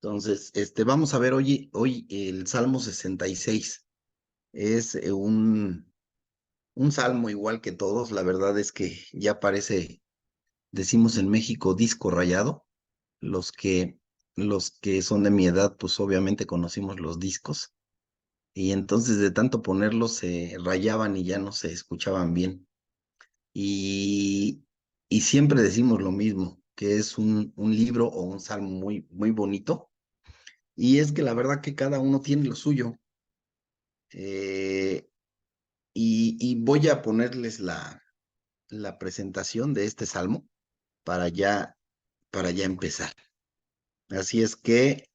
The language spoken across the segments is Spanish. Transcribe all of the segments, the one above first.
Entonces, vamos a ver hoy el Salmo 66. Es un salmo igual que todos. La verdad es que ya parece, decimos en México, disco rayado. Los que, los que son de mi edad, pues obviamente conocimos los discos. Y entonces de tanto ponerlos se rayaban y ya no se escuchaban bien. Y, y siempre decimos lo mismo, que es un libro o un salmo muy, muy bonito. Y es que la verdad que cada uno tiene lo suyo. Eh, y voy a ponerles la presentación de este salmo para para ya empezar. Así es que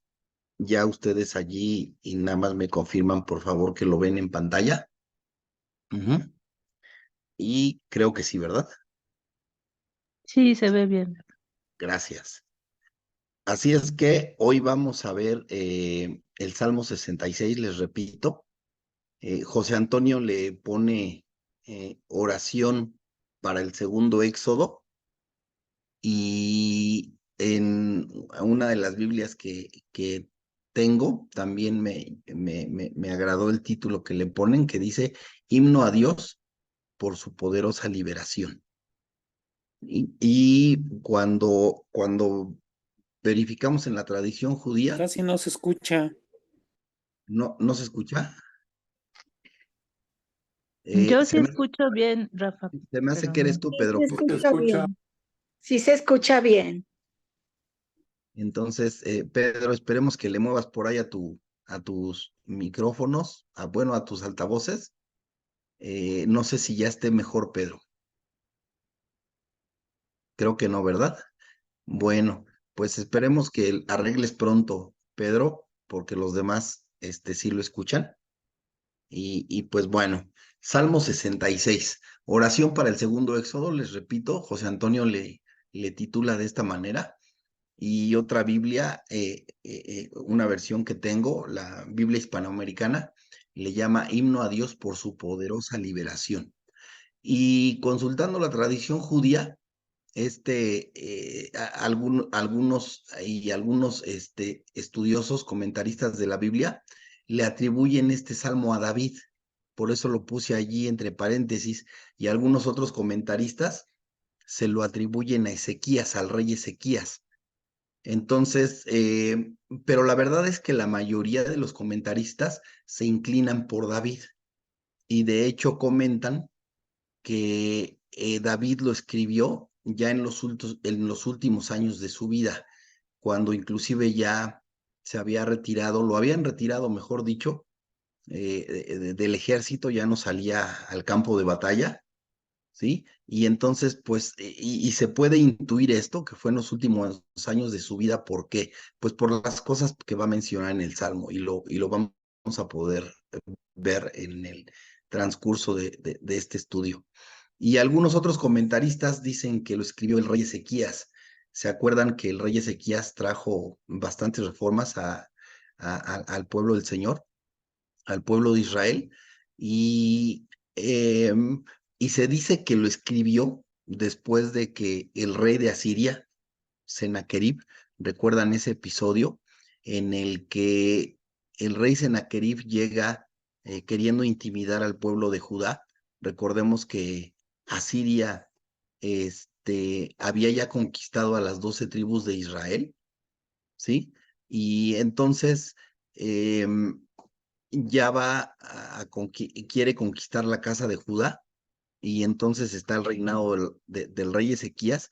ya ustedes allí y nada más me confirman, por favor, que lo ven en pantalla. Ujú. Y creo que sí, ¿verdad? Sí, se ve bien. Gracias. Así es que hoy vamos a ver el Salmo 66, les repito. José Antonio le pone oración para el segundo éxodo y en una de las Biblias que tengo también me agradó el título que le ponen, que dice Himno a Dios por su poderosa liberación. Y cuando verificamos en la tradición judía, Casi no se escucha. no se escucha. Yo Se sí me, escucho bien, Rafa, se me hace pero que eres no. tú, Sí Pedro, se porque escucha bien. Sí se escucha bien. entonces, Pedro, esperemos que le muevas por ahí a tus micrófonos, bueno, a tus altavoces. No sé si ya esté mejor, Pedro. Creo que no, ¿verdad? Bueno, pues esperemos que arregles pronto, Pedro, porque los demás, sí lo escuchan. Y pues bueno, Salmo 66, oración para el segundo éxodo, les repito, José Antonio le titula de esta manera. Y otra Biblia, una versión que tengo, la Biblia hispanoamericana, le llama Himno a Dios por su poderosa liberación. Y consultando la tradición judía, algunos estudiosos, comentaristas de la Biblia, le atribuyen este salmo a David. Por eso lo puse allí entre paréntesis. Y algunos otros comentaristas se lo atribuyen a Ezequías, al rey Ezequías. Entonces, pero la verdad es que la mayoría de los comentaristas se inclinan por David y de hecho comentan que David lo escribió ya en los últimos años de su vida, cuando inclusive ya se había retirado, lo habían retirado, mejor dicho, del ejército, ya no salía al campo de batalla. ¿Sí? Y entonces, pues, y se puede intuir esto, que fue en los últimos años de su vida. ¿Por qué? Pues por las cosas que va a mencionar en el Salmo, y lo vamos a poder ver en el transcurso de este estudio. Y algunos otros comentaristas dicen que lo escribió el rey Ezequías. ¿Se acuerdan que el rey Ezequías trajo bastantes reformas al pueblo del Señor, al pueblo de Israel? Y, em, y se dice que lo escribió después de que el rey de Asiria, Sennacherib, recuerdan ese episodio en el que el rey Sennacherib llega queriendo intimidar al pueblo de Judá. Recordemos que Asiria había ya conquistado a las 12 tribus de Israel, ¿sí? Y entonces em, ya va quiere conquistar la casa de Judá, y entonces está el reinado del rey Ezequías,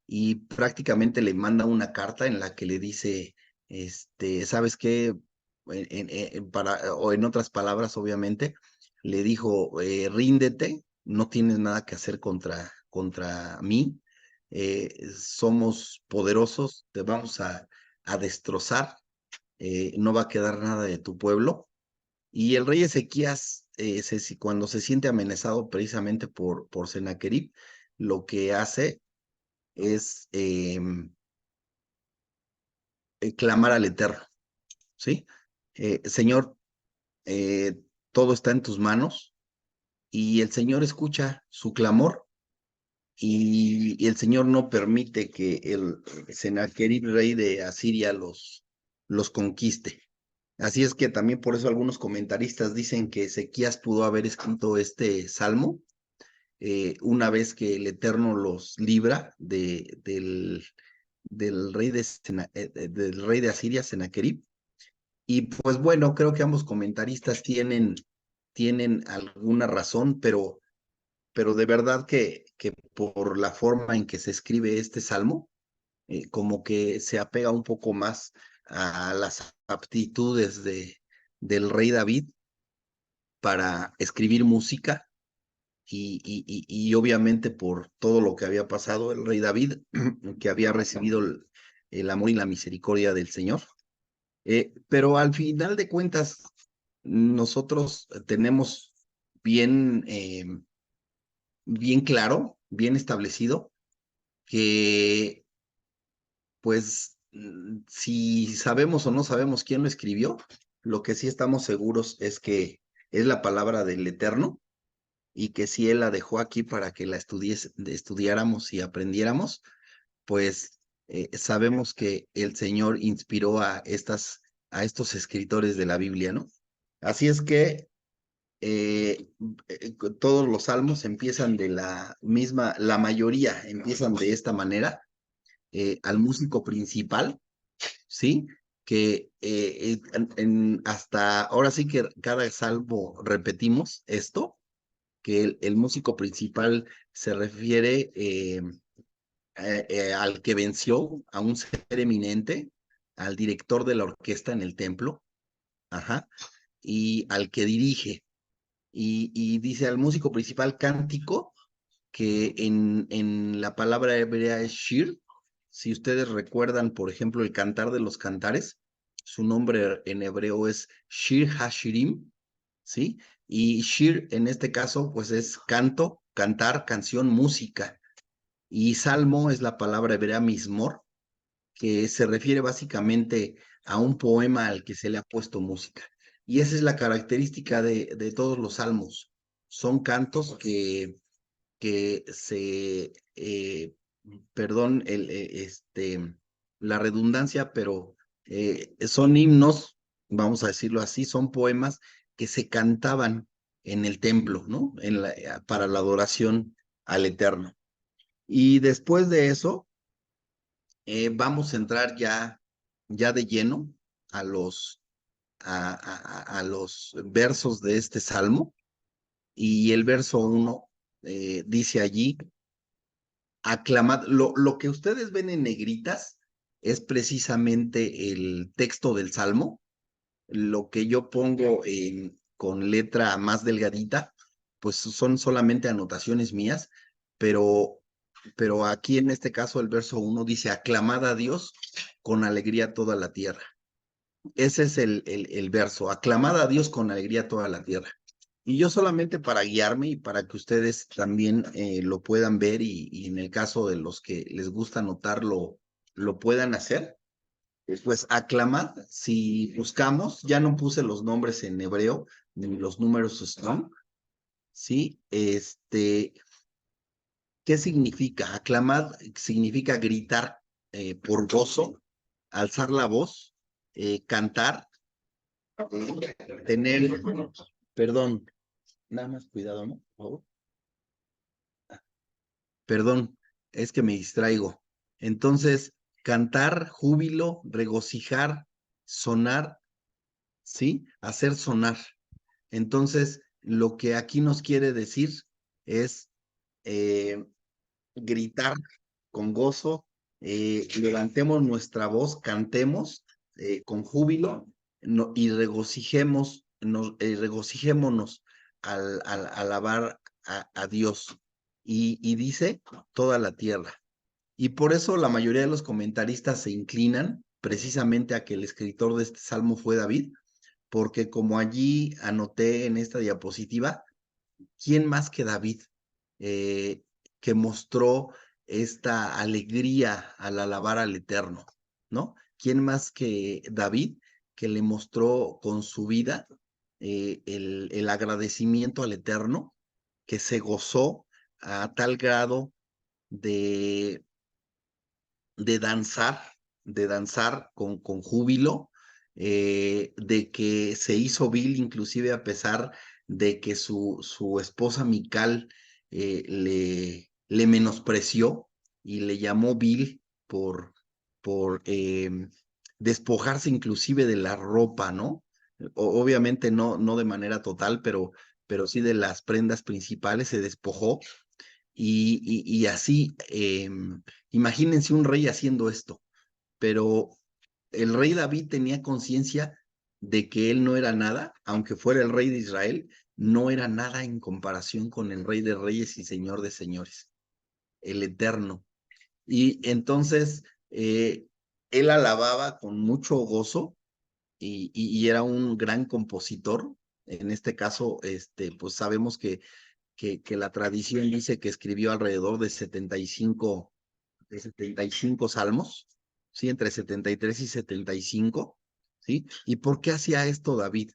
y prácticamente le manda una carta en la que le dice, ¿sabes qué? O en otras palabras, obviamente, le dijo, ríndete, no tienes nada que hacer contra mí, somos poderosos, te vamos a destrozar, no va a quedar nada de tu pueblo. Y el rey Ezequías, cuando se siente amenazado precisamente por Sennacherib, lo que hace es clamar al Eterno, ¿sí? Señor, eh, todo está en tus manos, y el Señor escucha su clamor, y el Señor no permite que el Sennacherib, rey de Asiria, los conquiste. Así es que también por eso algunos comentaristas dicen que Ezequías pudo haber escrito este salmo una vez que el Eterno los libra del rey del rey de Asiria, Sennacherib. Y pues bueno, creo que ambos comentaristas tienen alguna razón, pero de verdad que por la forma en que se escribe este salmo, como que se apega un poco más a las aptitudes del rey David para escribir música y obviamente por todo lo que había pasado el rey David, que había recibido el amor y la misericordia del Señor. Pero al final de cuentas, nosotros tenemos bien, bien claro, bien establecido, que pues si sabemos o no sabemos quién lo escribió, lo que sí estamos seguros es que es la palabra del Eterno y que si Él la dejó aquí para que la estudiáramos y aprendiéramos, pues sabemos que el Señor inspiró a estos escritores de la Biblia, ¿no? Así es que todos los salmos empiezan de la mayoría empiezan de esta manera, al músico principal, ¿sí? Que hasta ahora sí que cada salmo repetimos esto, que el músico principal se refiere al que venció, a un ser eminente, al director de la orquesta en el templo, ajá, y al que dirige. Y dice al músico principal cántico, que en la palabra hebrea es shir. Si ustedes recuerdan, por ejemplo, el Cantar de los Cantares, su nombre en hebreo es Shir Hashirim, ¿sí? Y shir en este caso, pues es canto, cantar, canción, música. Y salmo es la palabra hebrea mismor, que se refiere básicamente a un poema al que se le ha puesto música. Y esa es la característica de todos los salmos. Son cantos que perdón, la redundancia, pero son himnos, vamos a decirlo así, son poemas que se cantaban en el templo, ¿no? Para la adoración al Eterno. Y después de eso, vamos a entrar ya de lleno a a los versos de este salmo. Y el verso 1 dice allí, aclamad, lo que ustedes ven en negritas es precisamente el texto del salmo. Lo que yo pongo con letra más delgadita, pues son solamente anotaciones mías, pero, pero aquí en este caso el verso 1 dice, aclamad a Dios con alegría toda la tierra. Ese es el verso, aclamad a Dios con alegría toda la tierra. Y yo solamente para guiarme y para que ustedes también lo puedan ver y en el caso de los que les gusta anotarlo, lo puedan hacer, pues aclamad, si buscamos, ya no puse los nombres en hebreo, ni los números strong, ¿sí? ¿Qué significa? Aclamad significa gritar por gozo, alzar la voz, cantar, tener, perdón, nada más cuidado, ¿no? Por favor. Perdón, es que me distraigo. Entonces, cantar, júbilo, regocijar, sonar, ¿sí? Hacer sonar. Entonces, lo que aquí nos quiere decir es gritar con gozo, levantemos nuestra voz, cantemos con júbilo y regocijémonos al alabar a Dios. Y dice toda la tierra. Y por eso la mayoría de los comentaristas se inclinan precisamente a que el escritor de este salmo fue David, porque como allí anoté en esta diapositiva, ¿quién más que David eh, que mostró esta alegría al alabar al Eterno, ¿no? ¿Quién más que David que le mostró con su vida el agradecimiento al Eterno, que se gozó a tal grado de, de danzar, con júbilo, de que se hizo vil inclusive a pesar de que su esposa Mical le menospreció y le llamó vil por despojarse inclusive de la ropa, ¿no? Obviamente no de manera total, pero sí de las prendas principales se despojó y así, imagínense un rey haciendo esto, pero el rey David tenía conciencia de que él no era nada, aunque fuera el rey de Israel, no era nada en comparación con el rey de reyes y señor de señores, el eterno. Y entonces él alababa con mucho gozo y era un gran compositor. En este caso, pues sabemos que la tradición dice que escribió alrededor de 75 salmos, ¿sí? Entre 73 y 75, ¿sí? ¿Y por qué hacía esto David?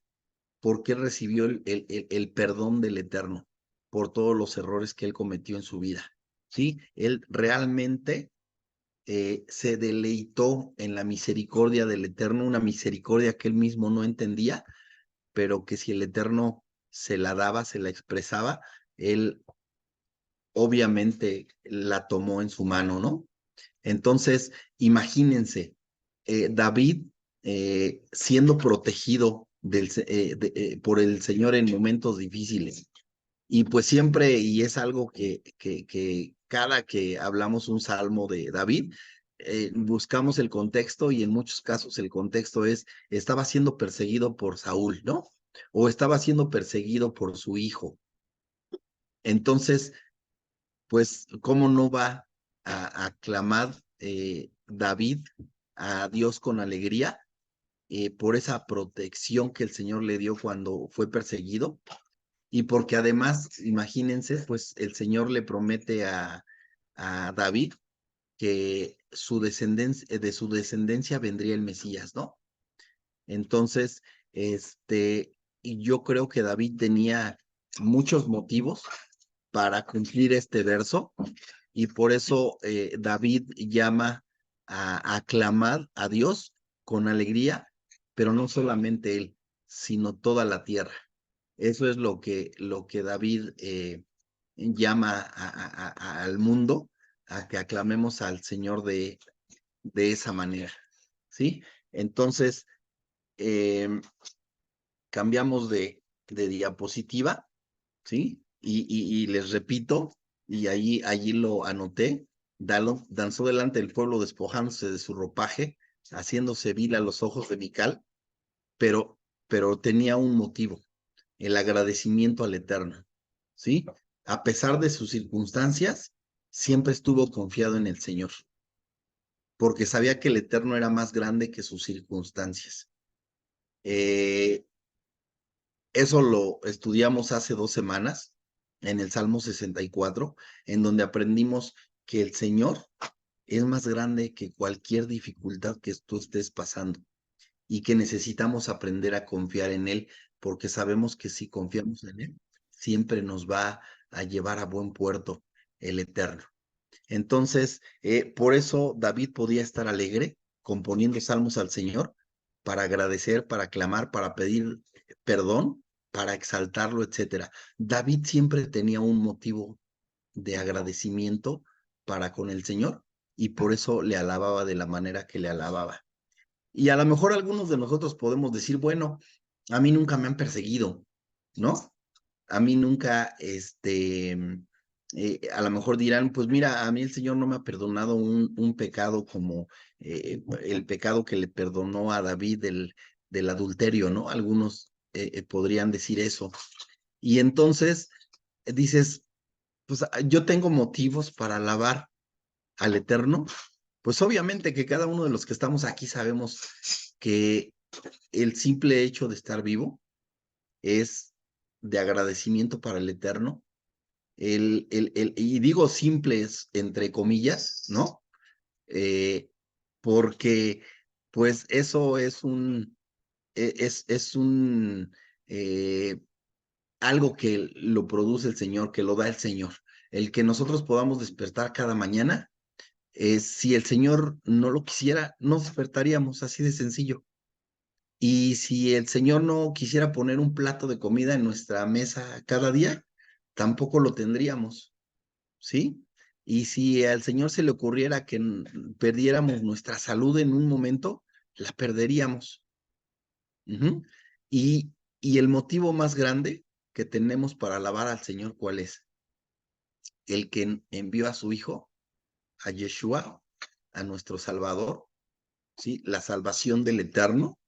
¿Por qué recibió el perdón del Eterno por todos los errores que él cometió en su vida? ¿Sí? Él realmente se deleitó en la misericordia del Eterno, una misericordia que él mismo no entendía, pero que si el Eterno se la daba, se la expresaba, él obviamente la tomó en su mano, ¿no? Entonces, imagínense, David siendo protegido por el Señor en momentos difíciles. Y pues siempre, y es algo que cada que hablamos un salmo de David, buscamos el contexto y en muchos casos el contexto es, estaba siendo perseguido por Saúl, ¿no? O estaba siendo perseguido por su hijo. Entonces, pues, ¿cómo no va a aclamar David a Dios con alegría por esa protección que el Señor le dio cuando fue perseguido? Y porque además, imagínense, pues el Señor le promete a David que de su descendencia vendría el Mesías, ¿no? Entonces, y yo creo que David tenía muchos motivos para cumplir este verso y por eso David llama a aclamar a Dios con alegría, pero no solamente él, sino toda la tierra. Eso es lo que David llama al mundo a que aclamemos al Señor de esa manera, ¿sí? Entonces, cambiamos de diapositiva, ¿sí? Y les repito, y allí lo anoté, danzó delante del pueblo despojándose de su ropaje, haciéndose vil a los ojos de Mical, pero tenía un motivo, el agradecimiento al Eterno, ¿sí? A pesar de sus circunstancias, siempre estuvo confiado en el Señor, porque sabía que el Eterno era más grande que sus circunstancias. Eso lo estudiamos hace 2 semanas en el Salmo 64, en donde aprendimos que el Señor es más grande que cualquier dificultad que tú estés pasando y que necesitamos aprender a confiar en Él, porque sabemos que si confiamos en Él, siempre nos va a llevar a buen puerto el Eterno. Entonces, por eso David podía estar alegre componiendo salmos al Señor para agradecer, para clamar, para pedir perdón, para exaltarlo, etcétera. David siempre tenía un motivo de agradecimiento para con el Señor y por eso le alababa de la manera que le alababa. Y a lo mejor algunos de nosotros podemos decir, bueno, a mí nunca me han perseguido, ¿no? A mí nunca, a lo mejor dirán, pues mira, a mí el Señor no me ha perdonado un pecado como el pecado que le perdonó a David del adulterio, ¿no? Algunos podrían decir eso. Y entonces dices, pues yo tengo motivos para alabar al Eterno. Pues obviamente que cada uno de los que estamos aquí sabemos que el simple hecho de estar vivo es de agradecimiento para el Eterno. Y digo simples entre comillas, ¿no? Porque pues eso es eh, algo que lo produce el Señor, que lo da el Señor. El que nosotros podamos despertar cada mañana, si el Señor no lo quisiera, no despertaríamos, así de sencillo. Y si el Señor no quisiera poner un plato de comida en nuestra mesa cada día, tampoco lo tendríamos, ¿sí? Y si al Señor se le ocurriera que perdiéramos nuestra salud en un momento, la perderíamos. Ujú. Y, y el motivo más grande que tenemos para alabar al Señor, ¿cuál es? El que envió a su Hijo, a Yeshua, a nuestro Salvador, ¿sí? La salvación del Eterno,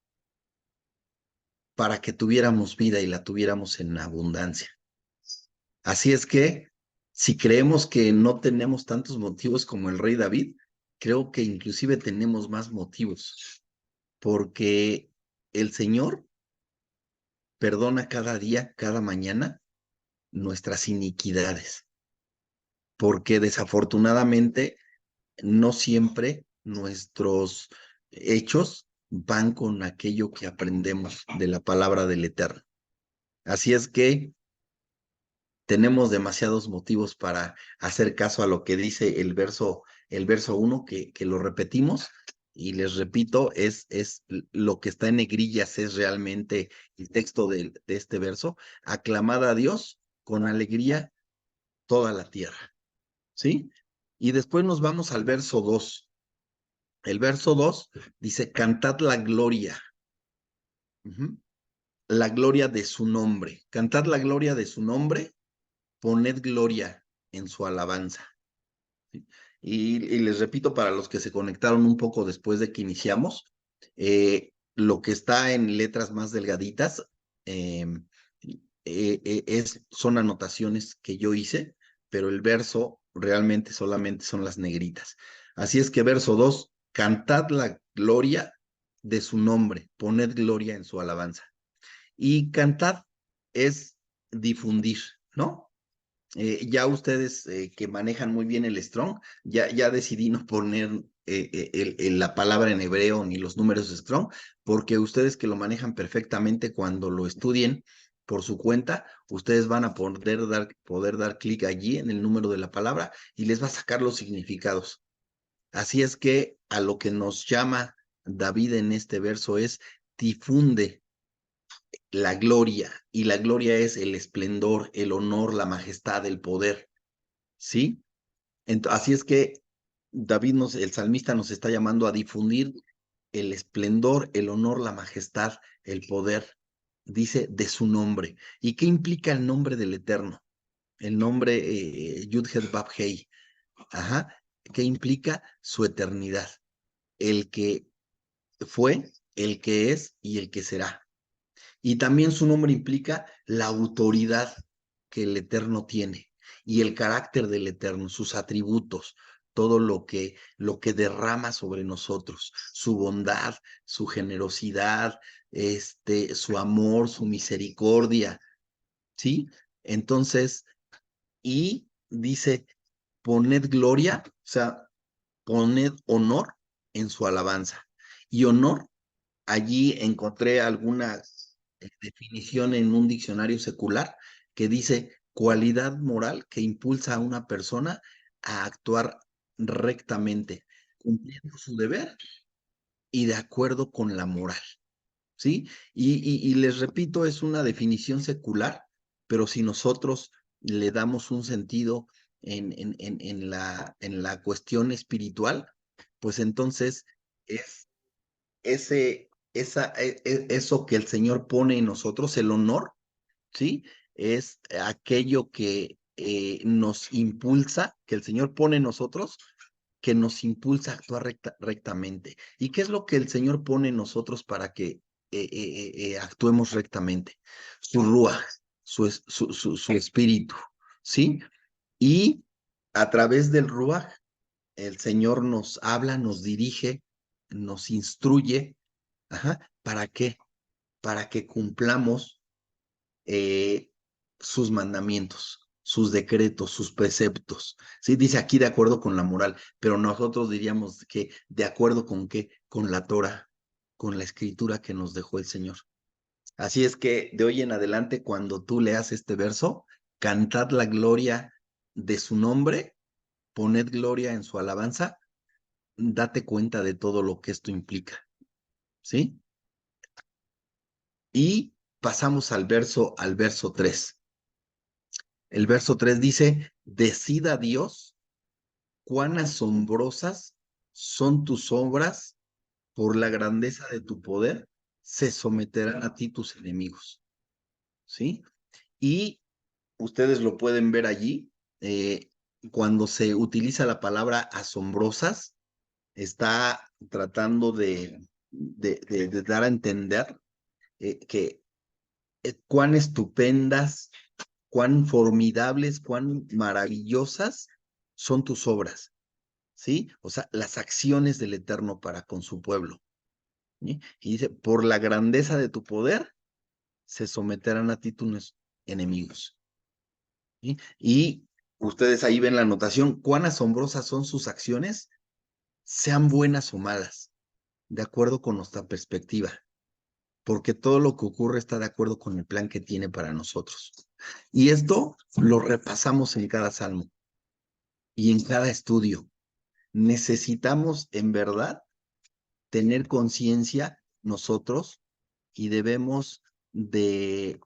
para que tuviéramos vida y la tuviéramos en abundancia. Así es que, si creemos que no tenemos tantos motivos como el rey David, creo que inclusive tenemos más motivos, porque el Señor perdona cada día, cada mañana, nuestras iniquidades, porque desafortunadamente no siempre nuestros hechos van con aquello que aprendemos de la palabra del Eterno. Así es que tenemos demasiados motivos para hacer caso a lo que dice el verso 1, que lo repetimos, y les repito, es lo que está en negrillas, es realmente el texto de este verso. Aclamad a Dios con alegría toda la tierra, ¿sí? Y después nos vamos al verso 2. El verso 2 dice, cantad la gloria, la gloria de su nombre. Cantad la gloria de su nombre, poned gloria en su alabanza. ¿Sí? Y les repito, para los que se conectaron un poco después de que iniciamos, lo que está en letras más delgaditas eh, son anotaciones que yo hice, pero el verso realmente solamente son las negritas. Así es que verso 2, cantad la gloria de su nombre, poned gloria en su alabanza. Y cantad es difundir, ¿no? Ya ustedes que manejan muy bien el Strong, ya decidí no poner la palabra en hebreo ni los números de Strong, porque ustedes que lo manejan perfectamente cuando lo estudien por su cuenta, ustedes van a poder dar clic allí en el número de la palabra y les va a sacar los significados. Así es que a lo que nos llama David en este verso es difunde la gloria, y la gloria es el esplendor, el honor, la majestad, el poder, ¿sí? Así es que el salmista nos está llamando a difundir el esplendor, el honor, la majestad, el poder, dice, de su nombre. ¿Y qué implica el nombre del Eterno? El nombre Yud-Het Vav-Hei. Ajá. ¿Qué implica? Su eternidad. El que fue, el que es y el que será. Y también su nombre implica la autoridad que el Eterno tiene y el carácter del Eterno, sus atributos, todo lo que derrama sobre nosotros, su bondad, su generosidad, su amor, su misericordia, ¿sí? Entonces, y dice, poned gloria, o sea, poned honor en su alabanza. Y honor, allí encontré alguna definición en un diccionario secular que dice cualidad moral que impulsa a una persona a actuar rectamente, cumpliendo su deber y de acuerdo con la moral, ¿sí? Y les repito, es una definición secular, pero si nosotros le damos un sentido en la cuestión espiritual, pues entonces es eso que el Señor pone en nosotros, el honor, ¿sí? Es aquello que nos impulsa, que el Señor pone en nosotros, que nos impulsa a actuar rectamente. ¿Y qué es lo que el Señor pone en nosotros para que actuemos rectamente? Su ruaj, su espíritu, ¿sí? Y a través del ruaj, el Señor nos habla, nos dirige, nos instruye. Ajá. ¿Para qué? Para que cumplamos eh, sus mandamientos, sus decretos, sus preceptos. Sí, dice aquí de acuerdo con la moral, pero nosotros diríamos que de acuerdo con qué, con la Torah, con la escritura que nos dejó el Señor. Así es que de hoy en adelante, cuando tú leas este verso, cantad la gloria de su nombre, poned gloria en su alabanza, date cuenta de todo lo que esto implica, ¿sí? Y pasamos al verso 3. El verso 3 dice, decida Dios cuán asombrosas son tus obras, por la grandeza de tu poder, se someterán a ti tus enemigos. ¿Sí? Y ustedes lo pueden ver allí, cuando se utiliza la palabra asombrosas, está tratando de dar a entender que cuán estupendas, cuán formidables, cuán maravillosas son tus obras, ¿sí? O sea, las acciones del Eterno para con su pueblo. ¿Sí? Y dice, por la grandeza de tu poder, se someterán a ti tus enemigos. ¿Sí? Y ustedes ahí ven la anotación, cuán asombrosas son sus acciones, sean buenas o malas, de acuerdo con nuestra perspectiva, porque todo lo que ocurre está de acuerdo con el plan que tiene para nosotros. Y esto lo repasamos en cada salmo y en cada estudio. Necesitamos en verdad tener conciencia nosotros y debemos de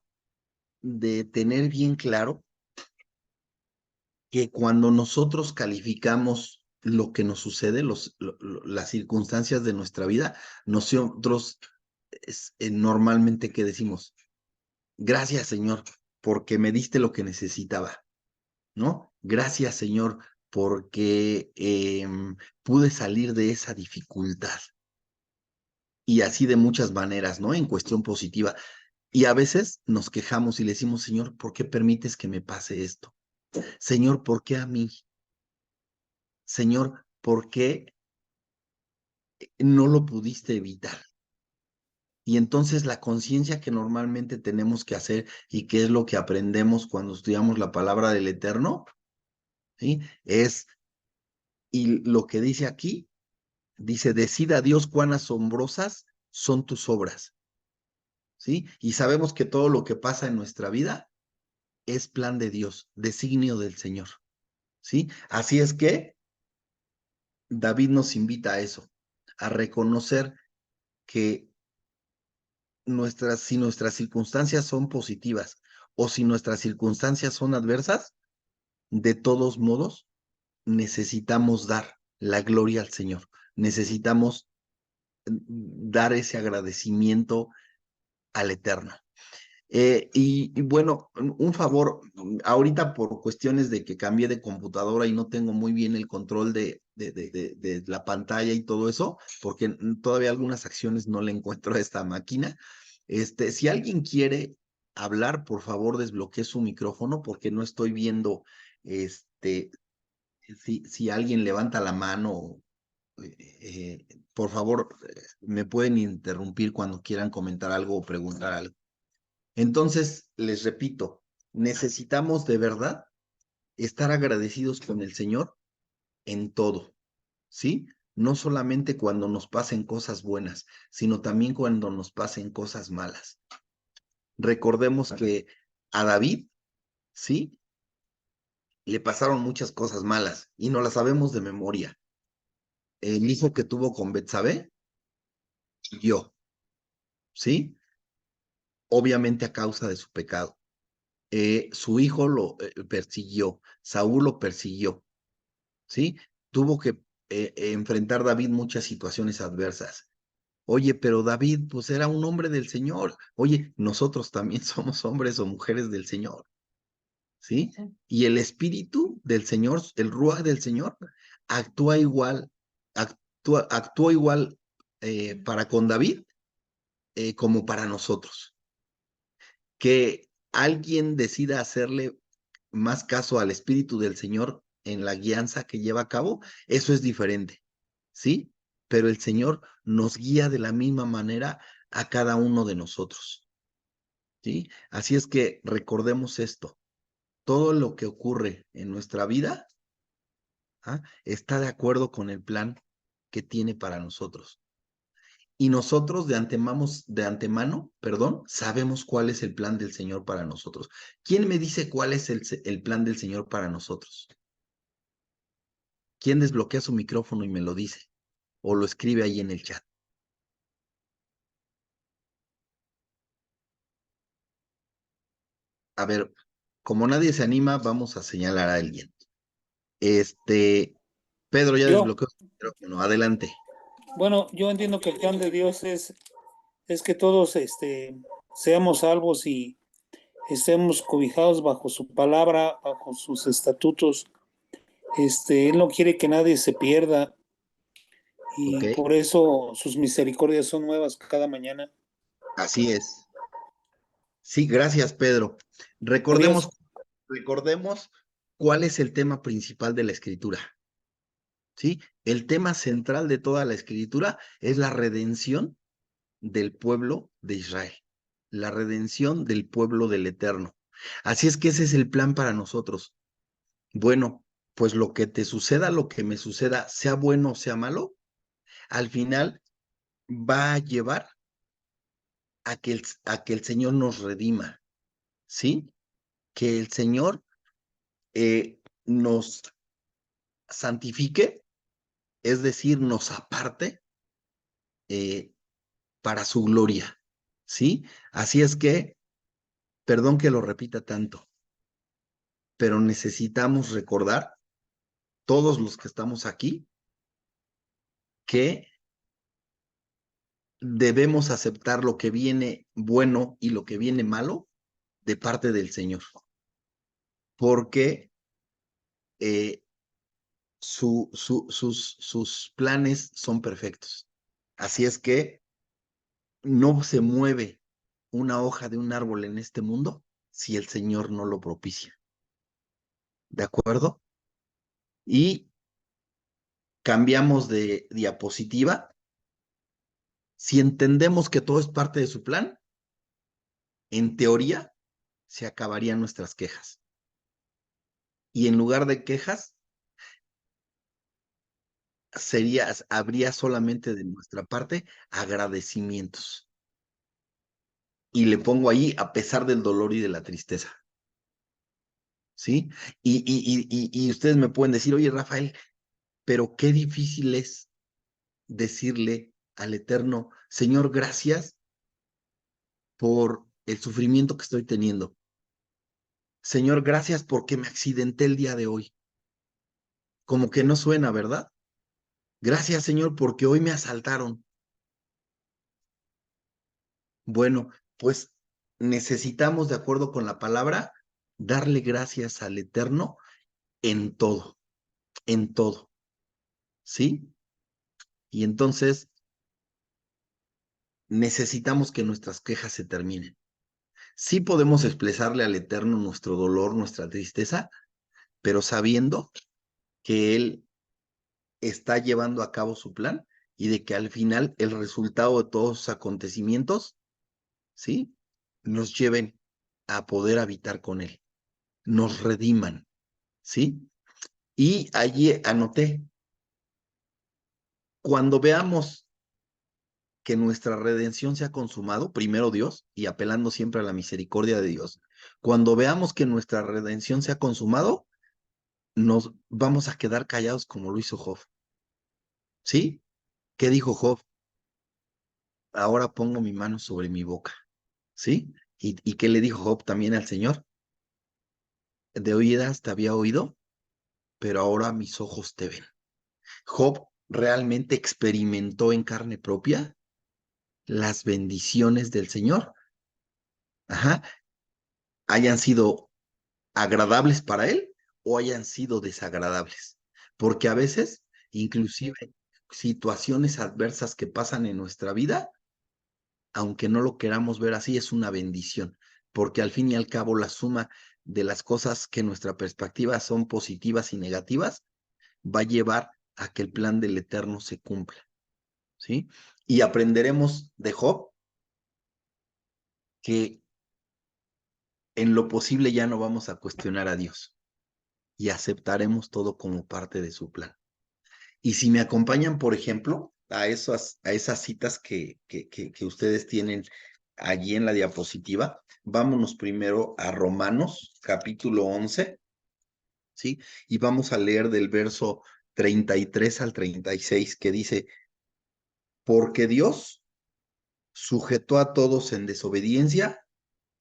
tener bien claro que cuando nosotros calificamos lo que nos sucede, las circunstancias de nuestra vida, nosotros normalmente que decimos, gracias Señor, porque me diste lo que necesitaba, ¿no? Gracias Señor, porque pude salir de esa dificultad. Y así de muchas maneras, ¿no? En cuestión positiva. Y a veces nos quejamos y le decimos, Señor, ¿por qué permites que me pase esto? Señor, ¿por qué a mí? Señor, ¿por qué no lo pudiste evitar? Y entonces la conciencia que normalmente tenemos que hacer y que es lo que aprendemos cuando estudiamos la palabra del Eterno, ¿sí? Y lo que dice aquí, dice, decida Dios cuán asombrosas son tus obras, ¿sí? Y sabemos que todo lo que pasa en nuestra vida es plan de Dios, designio del Señor, ¿sí? Así es que David nos invita a eso, a reconocer que si nuestras circunstancias son positivas o si nuestras circunstancias son adversas, de todos modos necesitamos dar la gloria al Señor. Necesitamos dar ese agradecimiento al Eterno. Y bueno, un favor, ahorita por cuestiones de que cambié de computadora y no tengo muy bien el control de la pantalla y todo eso, porque todavía algunas acciones no le encuentro a esta máquina. Si alguien quiere hablar, por favor desbloquee su micrófono porque no estoy viendo si alguien levanta la mano. Por favor, me pueden interrumpir cuando quieran comentar algo o preguntar algo. Entonces, les repito, necesitamos de verdad estar agradecidos con el Señor en todo, ¿sí? No solamente cuando nos pasen cosas buenas, sino también cuando nos pasen cosas malas. Recordemos que a David, ¿sí? Le pasaron muchas cosas malas y no las sabemos de memoria. El hijo que tuvo con Betsabé, yo, ¿sí? Obviamente a causa de su pecado. Su hijo lo persiguió, Saúl lo persiguió, ¿sí? Tuvo que enfrentar David muchas situaciones adversas. Oye, pero David, pues era un hombre del Señor. Oye, nosotros también somos hombres o mujeres del Señor, ¿sí? Y el Espíritu del Señor, el Ruaj del Señor, actúa igual, actúa igual para con David como para nosotros. Que alguien decida hacerle más caso al Espíritu del Señor en la guianza que lleva a cabo, eso es diferente, ¿sí? Pero el Señor nos guía de la misma manera a cada uno de nosotros, ¿sí? Así es que recordemos esto, todo lo que ocurre en nuestra vida está de acuerdo con el plan que tiene para nosotros. Y nosotros de antemano, perdón, sabemos cuál es el plan del Señor para nosotros. ¿Quién me dice cuál es el plan del Señor para nosotros? ¿Quién desbloquea su micrófono y me lo dice? O lo escribe ahí en el chat. a ver, como nadie se anima, vamos a señalar a alguien. Pedro ya Yo, desbloqueó el micrófono, adelante. bueno, yo entiendo que el plan de Dios es que todos seamos salvos y estemos cobijados bajo su palabra, bajo sus estatutos. Él no quiere que nadie se pierda Ok, y por eso sus misericordias son nuevas cada mañana. así es. Sí, gracias, Pedro. Adiós. Recordemos cuál es el tema principal de la escritura. ¿Sí? El tema central de toda la escritura es la redención del pueblo de Israel, la redención del pueblo del Eterno. Así es que ese es el plan para nosotros. Bueno, pues lo que te suceda, lo que me suceda, sea bueno o sea malo, al final va a llevar a que el Señor nos redima, ¿sí? Que el Señor nos santifique, es decir, nos aparte eh, para su gloria, ¿sí? Así es que, perdón que lo repita tanto, pero necesitamos recordar, todos los que estamos aquí, que debemos aceptar lo que viene bueno y lo que viene malo de parte del Señor, porque eh, sus planes son perfectos. Así es que no se mueve una hoja de un árbol en este mundo si el Señor no lo propicia. ¿De acuerdo? Y cambiamos de diapositiva. Si entendemos que todo es parte de su plan, en teoría se acabarían nuestras quejas. Y en lugar de quejas, habría solamente de nuestra parte agradecimientos. Y le pongo ahí a pesar del dolor y de la tristeza. ¿Sí? Y ustedes me pueden decir, oye, Rafael, pero qué difícil es decirle al Eterno, Señor, gracias por el sufrimiento que estoy teniendo. Señor, gracias porque me accidenté el día de hoy. Como que no suena, ¿verdad? Gracias, Señor, porque hoy me asaltaron. Bueno, pues necesitamos, de acuerdo con la palabra, darle gracias al Eterno en todo, ¿sí? Y entonces necesitamos que nuestras quejas se terminen. Sí podemos expresarle al Eterno nuestro dolor, nuestra tristeza, pero sabiendo que Él está llevando a cabo su plan y de que al final el resultado de todos los acontecimientos, ¿sí? Nos lleven a poder habitar con Él, nos rediman, ¿sí? Y allí anoté, cuando veamos que nuestra redención se ha consumado, primero Dios, y apelando siempre a la misericordia de Dios, cuando veamos que nuestra redención se ha consumado, nos vamos a quedar callados como lo hizo Job, ¿sí? ¿Qué dijo Job? Ahora pongo mi mano sobre mi boca, ¿sí? ¿Y qué le dijo Job también al Señor? De oídas te había oído, pero ahora mis ojos te ven. Job realmente experimentó en carne propia las bendiciones del Señor, ajá, hayan sido agradables para él o hayan sido desagradables. Porque a veces, inclusive, situaciones adversas que pasan en nuestra vida, aunque no lo queramos ver así, es una bendición, porque al fin y al cabo la suma de las cosas que en nuestra perspectiva son positivas y negativas va a llevar a que el plan del Eterno se cumpla, ¿sí? Y aprenderemos de Job que en lo posible ya no vamos a cuestionar a Dios y aceptaremos todo como parte de su plan. Y si me acompañan, por ejemplo, a esas citas que ustedes tienen allí en la diapositiva, vámonos primero a Romanos, capítulo 11, ¿sí? Y vamos a leer del verso 33 al 36, que dice, porque Dios sujetó a todos en desobediencia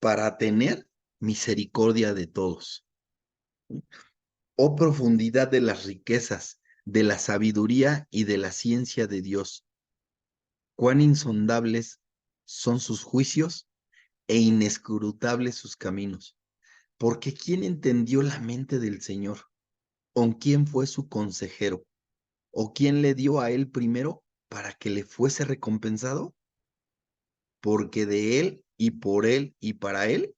para tener misericordia de todos. Oh profundidad de las riquezas, de la sabiduría y de la ciencia de Dios. Cuán insondables son sus juicios e inescrutables sus caminos. Porque ¿quién entendió la mente del Señor? ¿O quién fue su consejero? ¿O quién le dio a él primero para que le fuese recompensado? Porque de él y para él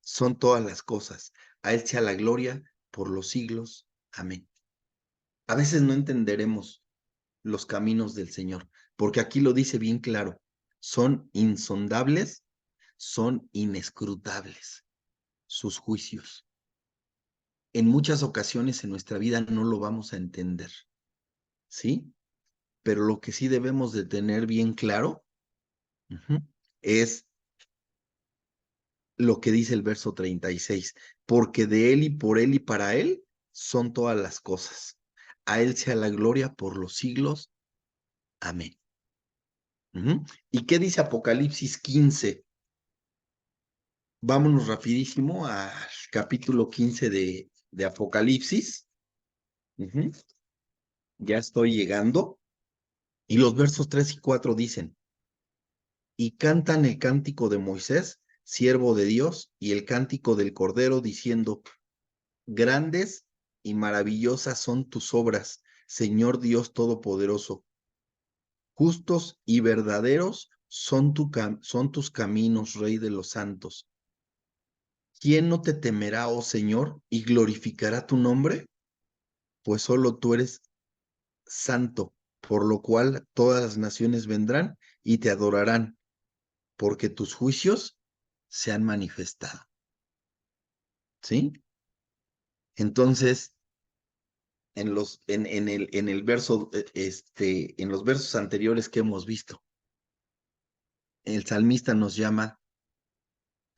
son todas las cosas. A él sea la gloria por los siglos. Amén. A veces no entenderemos los caminos del Señor, porque aquí lo dice bien claro. Son insondables, son inescrutables sus juicios. En muchas ocasiones en nuestra vida no lo vamos a entender, ¿sí? Pero lo que sí debemos de tener bien claro es lo que dice el verso 36, porque de él y por él y para él son todas las cosas. A él sea la gloria por los siglos. Amén. ¿Y qué dice Apocalipsis 15? Vámonos rapidísimo al capítulo 15 de Apocalipsis. Ya estoy llegando. Y los versos 3 y 4 dicen, y cantan el cántico de Moisés, siervo de Dios, y el cántico del Cordero, diciendo, grandes y maravillosas son tus obras, Señor Dios Todopoderoso. Justos y verdaderos son tus caminos, Rey de los santos. ¿Quién no te temerá, oh Señor, y glorificará tu nombre? Pues solo tú eres santo, por lo cual todas las naciones vendrán y te adorarán, porque tus juicios se han manifestado. ¿Sí? Entonces, en el verso, en los versos anteriores que hemos visto, el salmista nos llama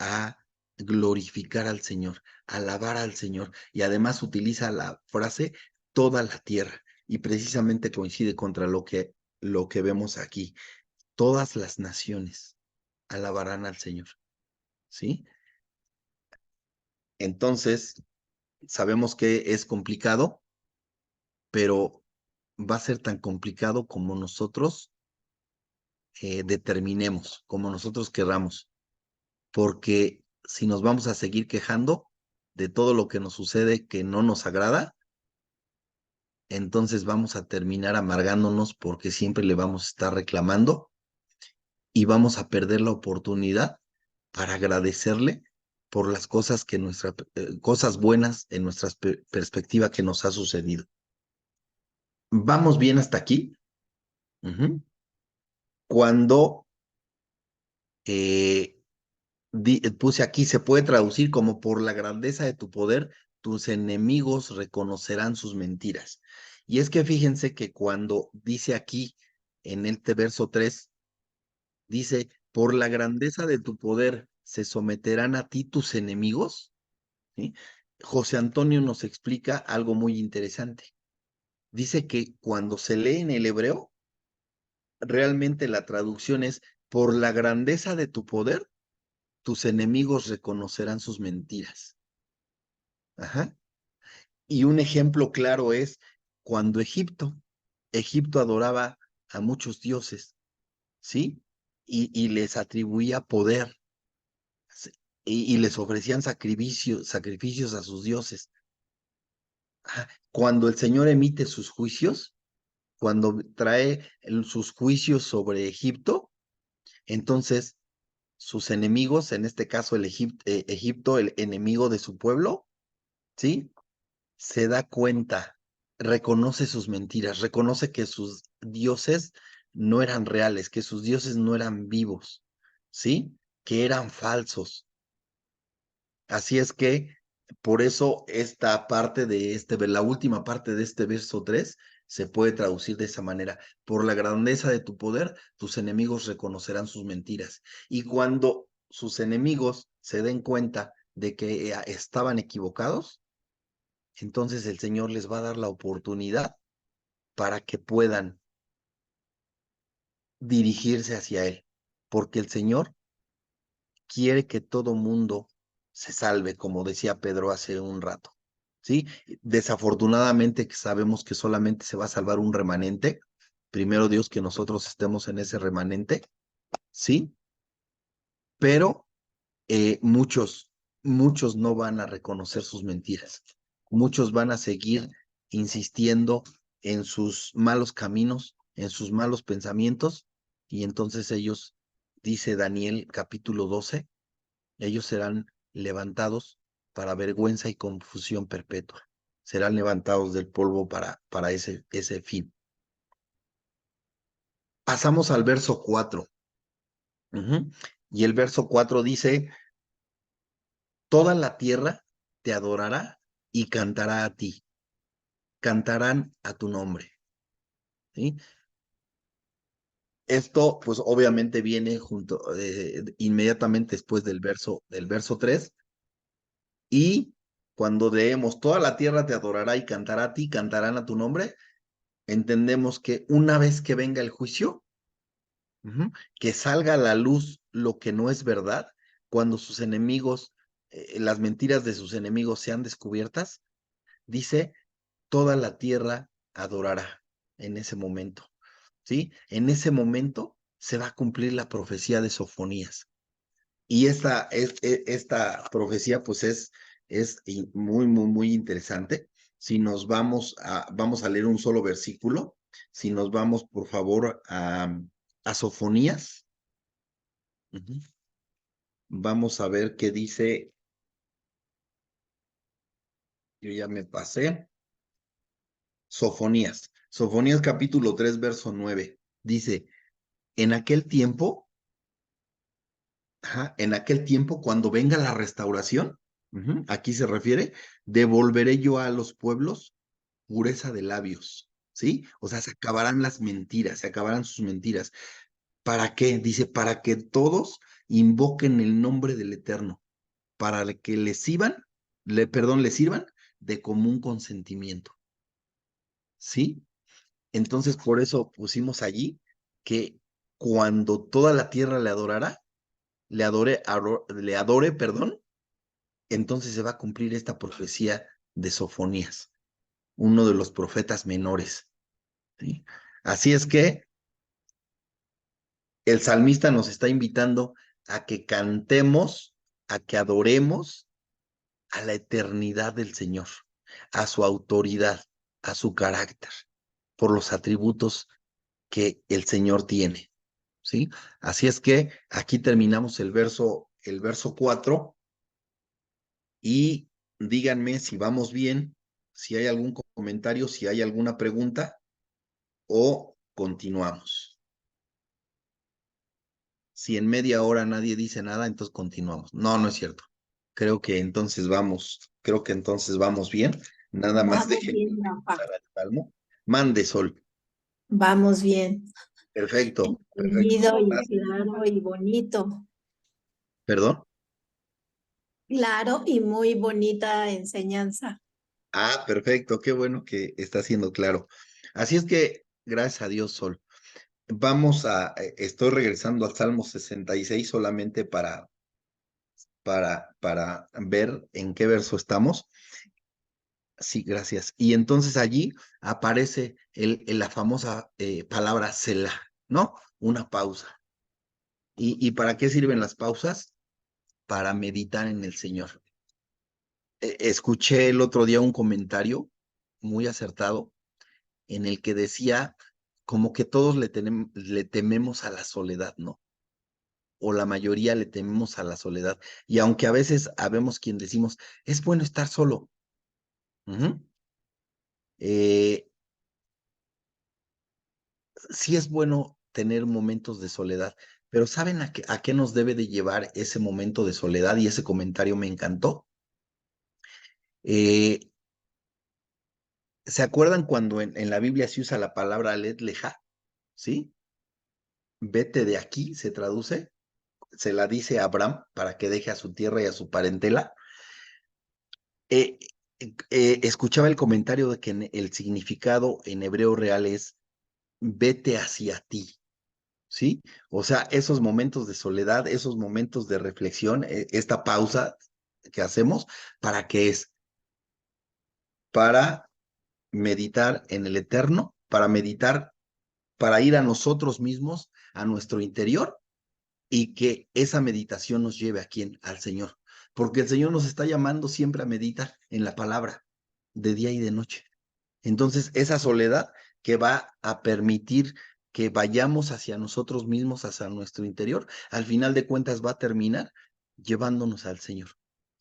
a glorificar al Señor, alabar al Señor, y además utiliza la frase toda la tierra, y precisamente coincide contra lo que vemos aquí. Todas las naciones alabarán al Señor, ¿sí? Entonces, sabemos que es complicado, pero va a ser tan complicado como nosotros determinemos, como nosotros querramos, porque si nos vamos a seguir quejando de todo lo que nos sucede que no nos agrada, entonces vamos a terminar amargándonos porque siempre le vamos a estar reclamando y vamos a perder la oportunidad para agradecerle por las cosas cosas buenas en nuestra perspectiva que nos ha sucedido. ¿Vamos bien hasta aquí? Cuando puse aquí, se puede traducir como por la grandeza de tu poder, tus enemigos reconocerán sus mentiras. Y es que fíjense que cuando dice aquí en este verso 3, dice, por la grandeza de tu poder se someterán a ti tus enemigos. ¿Sí? José Antonio nos explica algo muy interesante. Dice que cuando se lee en el hebreo, realmente la traducción es, por la grandeza de tu poder, tus enemigos reconocerán sus mentiras. Ajá. Y un ejemplo claro es cuando Egipto adoraba a muchos dioses, ¿sí? Y les atribuía poder y les ofrecían sacrificios a sus dioses. Ajá. Cuando el Señor emite sus juicios, cuando trae sus juicios sobre Egipto, entonces sus enemigos, en este caso Egipto, el enemigo de su pueblo, ¿sí? Se da cuenta, reconoce sus mentiras, reconoce que sus dioses no eran reales, que sus dioses no eran vivos, ¿sí? Que eran falsos. Así es que por eso esta parte la última parte de este verso 3 se puede traducir de esa manera. Por la grandeza de tu poder, tus enemigos reconocerán sus mentiras. Y cuando sus enemigos se den cuenta de que estaban equivocados, entonces el Señor les va a dar la oportunidad para que puedan dirigirse hacia Él, porque el Señor quiere que todo mundo se salve, como decía Pedro hace un rato, ¿sí? Desafortunadamente sabemos que solamente se va a salvar un remanente. Primero Dios que nosotros estemos en ese remanente, ¿sí? Pero muchos no van a reconocer sus mentiras. Muchos van a seguir insistiendo en sus malos caminos, en sus malos pensamientos, y entonces ellos, dice Daniel capítulo 12, ellos serán levantados para vergüenza y confusión perpetua. Serán levantados del polvo para ese fin. Pasamos al verso 4. Y el verso 4 dice, toda la tierra te adorará y cantará a ti. Cantarán a tu nombre. ¿Sí? Esto, pues obviamente viene inmediatamente después del verso 3. Y cuando leemos, toda la tierra te adorará y cantará a ti, cantarán a tu nombre, entendemos que una vez que venga el juicio, que salga a la luz lo que no es verdad, cuando sus enemigos, las mentiras de sus enemigos sean descubiertas, dice, toda la tierra adorará en ese momento, ¿sí? En ese momento se va a cumplir la profecía de Sofonías. Y esta profecía, pues es muy, muy, muy interesante. Si nos vamos a leer un solo versículo, si nos vamos, por favor, a Sofonías, vamos a ver qué dice. Yo ya me pasé. Sofonías capítulo 3 verso 9. Dice, en aquel tiempo, cuando venga la restauración, aquí se refiere, devolveré yo a los pueblos pureza de labios, ¿sí? O sea, se acabarán las mentiras, se acabarán sus mentiras. ¿Para qué? Dice, para que todos invoquen el nombre del Eterno, para que les sirvan de común consentimiento, ¿sí? Entonces, por eso pusimos allí que cuando toda la tierra le adorará, le adore, perdón, entonces se va a cumplir esta profecía de Sofonías, uno de los profetas menores, ¿sí? Así es que el salmista nos está invitando a que cantemos, a que adoremos a la eternidad del Señor, a su autoridad, a su carácter, por los atributos que el Señor tiene, ¿sí? Así es que aquí terminamos el verso 4 y díganme si vamos bien, si hay algún comentario, si hay alguna pregunta o continuamos. Si en media hora nadie dice nada, entonces continuamos. No, no es cierto. Creo que entonces vamos bien. Nada más Vamos deje bien, Rafa. salmo. Mande Sol. Vamos bien. Perfecto, perfecto. Entendido y claro y bonito. ¿Perdón? Claro y muy bonita enseñanza. Ah, perfecto. Qué bueno que está siendo claro. Así es que, gracias a Dios, Sol. Estoy regresando al Salmo 66 solamente para ver en qué verso estamos. Sí, gracias. Y entonces allí aparece la famosa palabra Selah, ¿no? Una pausa. ¿Y para qué sirven las pausas? Para meditar en el Señor. Escuché el otro día un comentario muy acertado en el que decía como que todos le tememos a la soledad, ¿no? O la mayoría le tememos a la soledad. Y aunque a veces habemos quien decimos, es bueno estar solo. Eh, sí es bueno tener momentos de soledad, pero ¿saben a qué nos debe de llevar ese momento de soledad? Y ese comentario me encantó. Eh, ¿Se acuerdan cuando en la Biblia se usa la palabra let leja? ¿Sí? Vete de aquí, se traduce. Se la dice a Abraham para que deje a su tierra y a su parentela. Eh, Escuchaba el comentario de que el significado en hebreo real es vete hacia ti. ¿Sí? O sea, esos momentos de soledad, esos momentos de reflexión, esta pausa, que hacemos, ¿para qué es? Para meditar en el eterno, para meditar, para ir a nosotros mismos, a nuestro interior, y que esa meditación nos lleve ¿a quién? Al Señor. Porque el Señor nos está llamando siempre a meditar en la palabra, de día y de noche. Entonces, esa soledad que va a permitir que vayamos hacia nosotros mismos, hacia nuestro interior, al final de cuentas va a terminar llevándonos al Señor,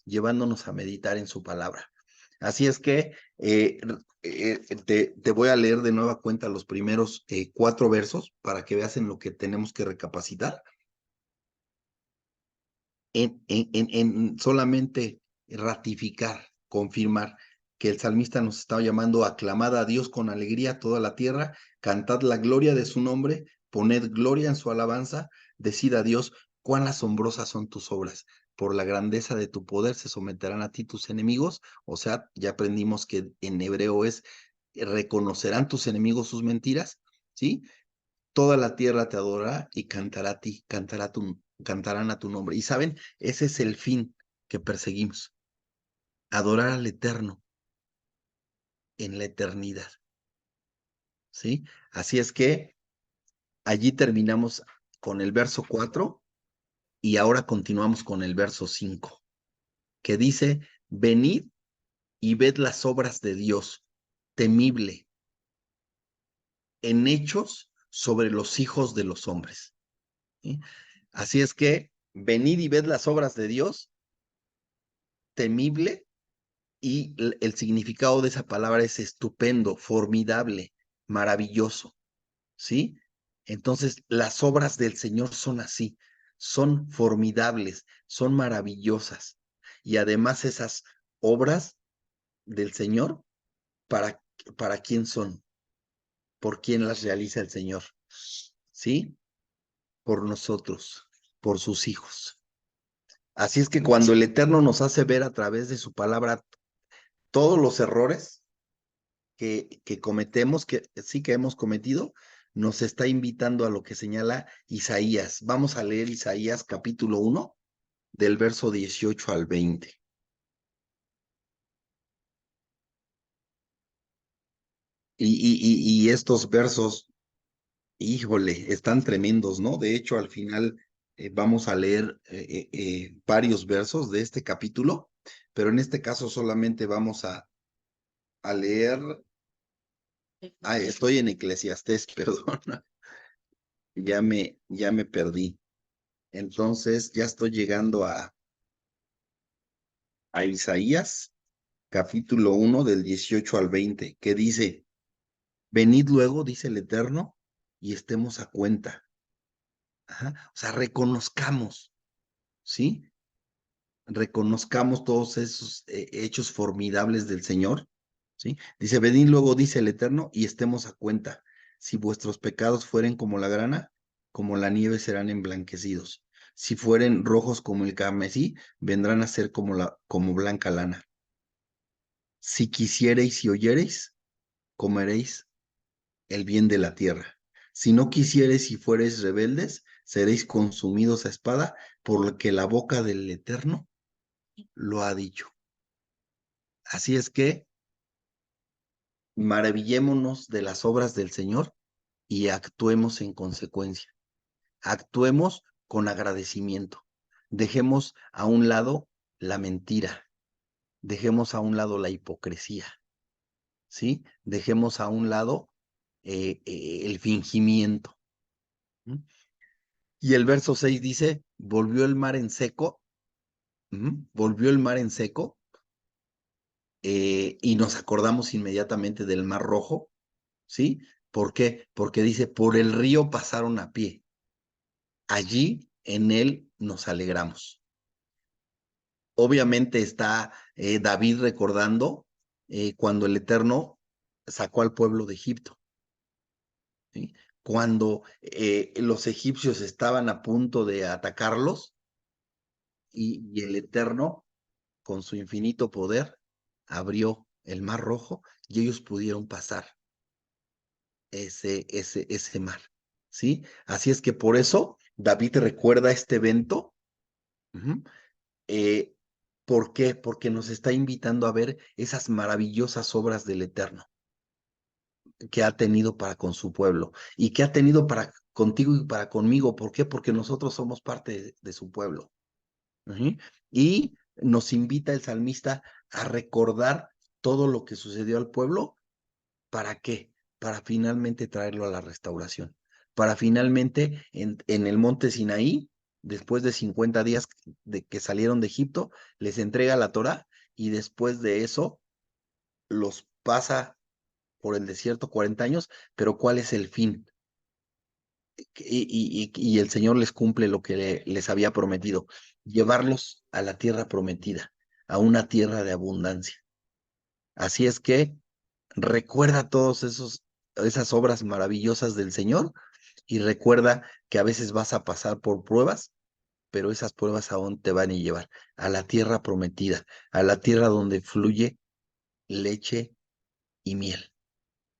llevándonos a meditar en su palabra. Así es que te voy a leer de nueva cuenta los primeros 4 versos para que veas en lo que tenemos que recapacitar. En solamente ratificar, confirmar que el salmista nos está llamando a aclamar a Dios con alegría toda la tierra, cantad la gloria de su nombre, poned gloria en su alabanza, decid a Dios cuán asombrosas son tus obras. Por la grandeza de tu poder se someterán a ti tus enemigos. O sea, ya aprendimos que en hebreo es reconocerán tus enemigos sus mentiras, ¿sí? Toda la tierra te adorará y cantará a ti, cantarán a tu nombre. Y saben, ese es el fin que perseguimos, adorar al Eterno en la eternidad, ¿sí? Así es que allí terminamos con el verso 4 y ahora continuamos con el verso 5, que dice, venid y ved las obras de Dios, temible, en hechos sobre los hijos de los hombres, ¿sí? Así es que venid y ved las obras de Dios, temible, y el significado de esa palabra es estupendo, formidable, maravilloso, ¿sí? Entonces, las obras del Señor son así, son formidables, son maravillosas. Y además esas obras del Señor, ¿para quién son? ¿Por quién las realiza el Señor? ¿Sí? Por nosotros, por sus hijos. Así es que cuando el Eterno nos hace ver a través de su palabra todos los errores que cometemos, que sí que hemos cometido, nos está invitando a lo que señala Isaías. Vamos a leer Isaías capítulo 1, del verso 18 al 20. Y estos versos, híjole, están tremendos, ¿no? De hecho, al final vamos a leer varios versos de este capítulo, pero en este caso solamente vamos a leer. Estoy en Eclesiastés, perdón, ya me perdí. Entonces, ya estoy llegando a Isaías, capítulo 1, del 18 al 20, que dice, venid luego, dice el Eterno, y estemos a cuenta. Ajá. O sea, reconozcamos, ¿sí? Reconozcamos todos esos hechos formidables del Señor, ¿sí? Dice, venid luego, dice el Eterno, y estemos a cuenta. Si vuestros pecados fueren como la grana, como la nieve serán emblanquecidos. Si fueren rojos como el carmesí, vendrán a ser como blanca lana. Si quisiereis y oyereis, comeréis el bien de la tierra. Si no quisiereis y fuereis rebeldes, seréis consumidos a espada, porque la boca del Eterno lo ha dicho. Así es que maravillémonos de las obras del Señor y actuemos en consecuencia. Actuemos con agradecimiento. Dejemos a un lado la mentira. Dejemos a un lado la hipocresía. ¿Sí? Dejemos a un lado el fingimiento. ¿Mm? Y el verso 6 dice, volvió el mar en seco, volvió el mar en seco, y nos acordamos inmediatamente del Mar Rojo, ¿sí? ¿Por qué? Porque dice, por el río pasaron a pie, allí en él nos alegramos. Obviamente está David recordando cuando el Eterno sacó al pueblo de Egipto, ¿sí? Cuando los egipcios estaban a punto de atacarlos y el Eterno, con su infinito poder, abrió el Mar Rojo y ellos pudieron pasar ese mar, ¿sí? Así es que por eso David recuerda este evento, uh-huh, ¿Por qué? Porque nos está invitando a ver esas maravillosas obras del Eterno que ha tenido para con su pueblo y que ha tenido para contigo y para conmigo. ¿Por qué? Porque nosotros somos parte de su pueblo. Ujú. Y nos invita el salmista a recordar todo lo que sucedió al pueblo. ¿Para qué? Para finalmente traerlo a la restauración. Para finalmente en el monte Sinaí, después de 50 días de que salieron de Egipto, les entrega la Torá y después de eso los pasa por el desierto 40 años, pero ¿cuál es el fin? Y el Señor les cumple lo que les había prometido, llevarlos a la tierra prometida, a una tierra de abundancia. Así es que recuerda todos esas obras maravillosas del Señor y recuerda que a veces vas a pasar por pruebas, pero esas pruebas aún te van a llevar a la tierra prometida, a la tierra donde fluye leche y miel.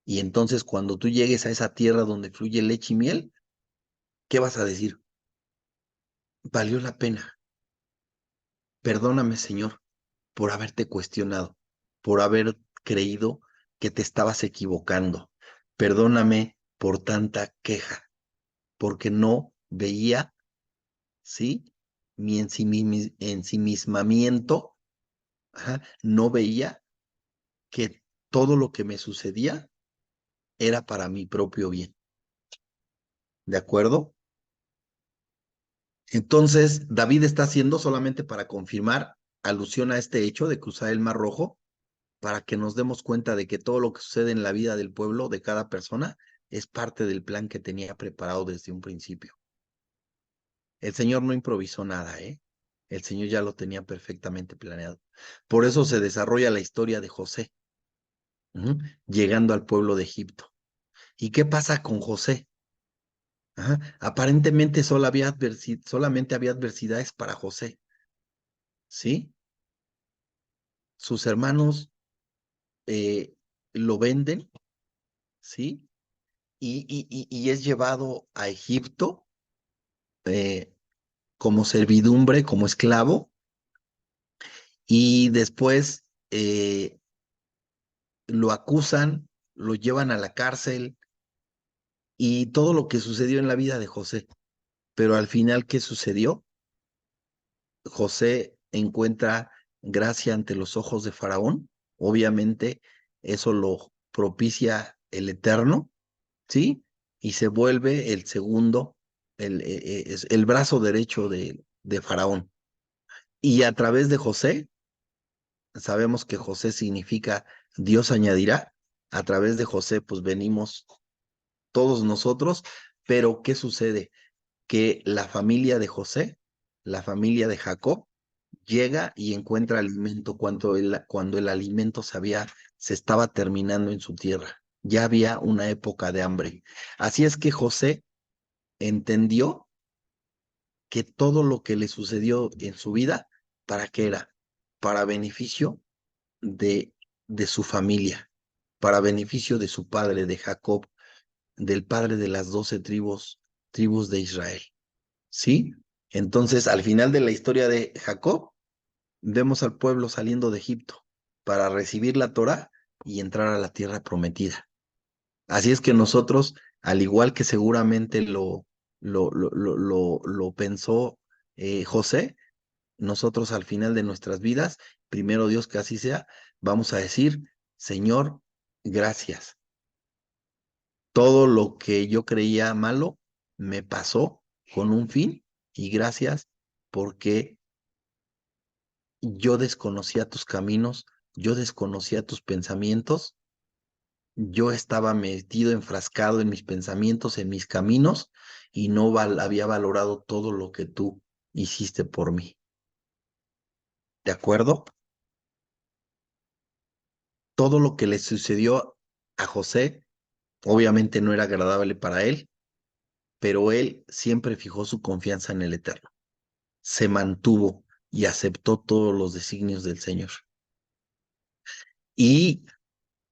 Y entonces cuando tú llegues a esa tierra donde fluye leche y miel, ¿qué vas a decir? Valió la pena. Perdóname, Señor, por haberte cuestionado, por haber creído que te estabas equivocando. Perdóname por tanta queja, porque no veía, ¿sí? Mi ensimismamiento, ajá, no veía que todo lo que me sucedía era para mi propio bien. ¿De acuerdo? Entonces, David está haciendo solamente para confirmar alusión a este hecho de cruzar el Mar Rojo, para que nos demos cuenta de que todo lo que sucede en la vida del pueblo, de cada persona, es parte del plan que tenía preparado desde un principio. El Señor no improvisó nada, ¿eh? El Señor ya lo tenía perfectamente planeado. Por eso se desarrolla la historia de José, llegando al pueblo de Egipto. ¿Y qué pasa con José? Aparentemente solamente había adversidades para José, ¿sí? Sus hermanos lo venden, ¿sí? Y es llevado a Egipto eh, como servidumbre, como esclavo, y después lo acusan, lo llevan a la cárcel y todo lo que sucedió en la vida de José. Pero al final, ¿qué sucedió? José encuentra gracia ante los ojos de Faraón. Obviamente, eso lo propicia el Eterno, ¿sí? Y se vuelve el segundo, el brazo derecho de Faraón. Y a través de José, sabemos que José significa Dios añadirá. A través de José, pues venimos todos nosotros, pero ¿qué sucede? Que la familia de José, la familia de Jacob, llega y encuentra alimento cuando el alimento se estaba terminando en su tierra. Ya había una época de hambre. Así es que José entendió que todo lo que le sucedió en su vida, ¿para qué era? Para beneficio de, de su familia, para beneficio de su padre, de Jacob, del padre de las 12 tribus de Israel. ¿Sí? Entonces, al final de la historia de Jacob, vemos al pueblo saliendo de Egipto para recibir la Torá y entrar a la tierra prometida. Así es que nosotros, al igual que seguramente lo pensó José, nosotros al final de nuestras vidas, primero Dios que así sea, vamos a decir, Señor, gracias. Todo lo que yo creía malo me pasó con un fin y gracias porque yo desconocía tus caminos, yo desconocía tus pensamientos, yo estaba metido, enfrascado en mis pensamientos, en mis caminos y no había valorado todo lo que tú hiciste por mí. ¿De acuerdo? Todo lo que le sucedió a José, obviamente no era agradable para él, pero él siempre fijó su confianza en el Eterno. Se mantuvo y aceptó todos los designios del Señor. Y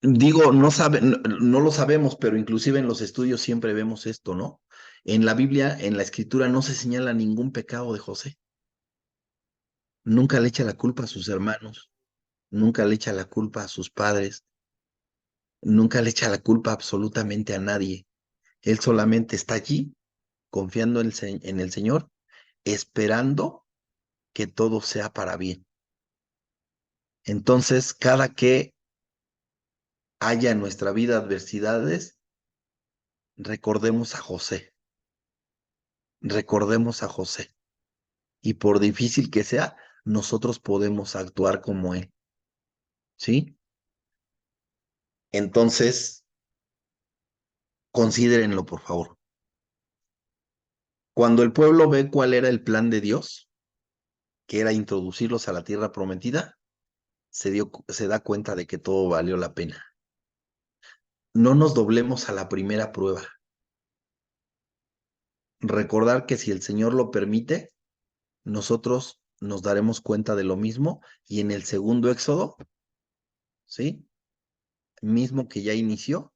digo, no lo sabemos, pero inclusive en los estudios siempre vemos esto, ¿no? En la Biblia, en la Escritura, no se señala ningún pecado de José. Nunca le echa la culpa a sus hermanos, nunca le echa la culpa a sus padres, nunca le echa la culpa absolutamente a nadie. Él solamente está allí, confiando en el Señor, esperando que todo sea para bien. Entonces, cada que haya en nuestra vida adversidades, recordemos a José, recordemos a José. Y por difícil que sea, nosotros podemos actuar como él, ¿sí? Entonces, considérenlo, por favor. Cuando el pueblo ve cuál era el plan de Dios, que era introducirlos a la tierra prometida, se da cuenta de que todo valió la pena. No nos doblemos a la primera prueba. Recordar que si el Señor lo permite, nosotros nos daremos cuenta de lo mismo y en el segundo éxodo, ¿sí? Mismo que ya inició,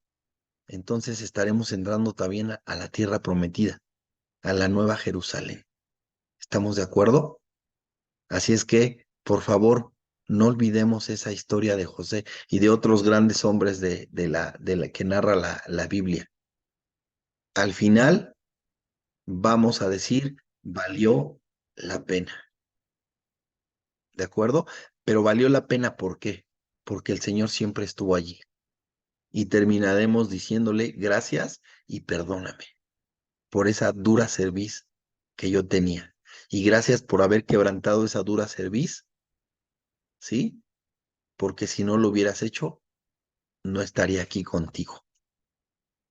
entonces estaremos entrando también a la tierra prometida, a la nueva Jerusalén. ¿Estamos de acuerdo? Así es que, por favor, no olvidemos esa historia de José y de otros grandes hombres de la que narra la Biblia. Al final, vamos a decir, valió la pena. ¿De acuerdo? Pero valió la pena, ¿por qué? Porque el Señor siempre estuvo allí. Y terminaremos diciéndole gracias y perdóname por esa dura cerviz que yo tenía. Y gracias por haber quebrantado esa dura cerviz, ¿sí? Porque si no lo hubieras hecho, no estaría aquí contigo.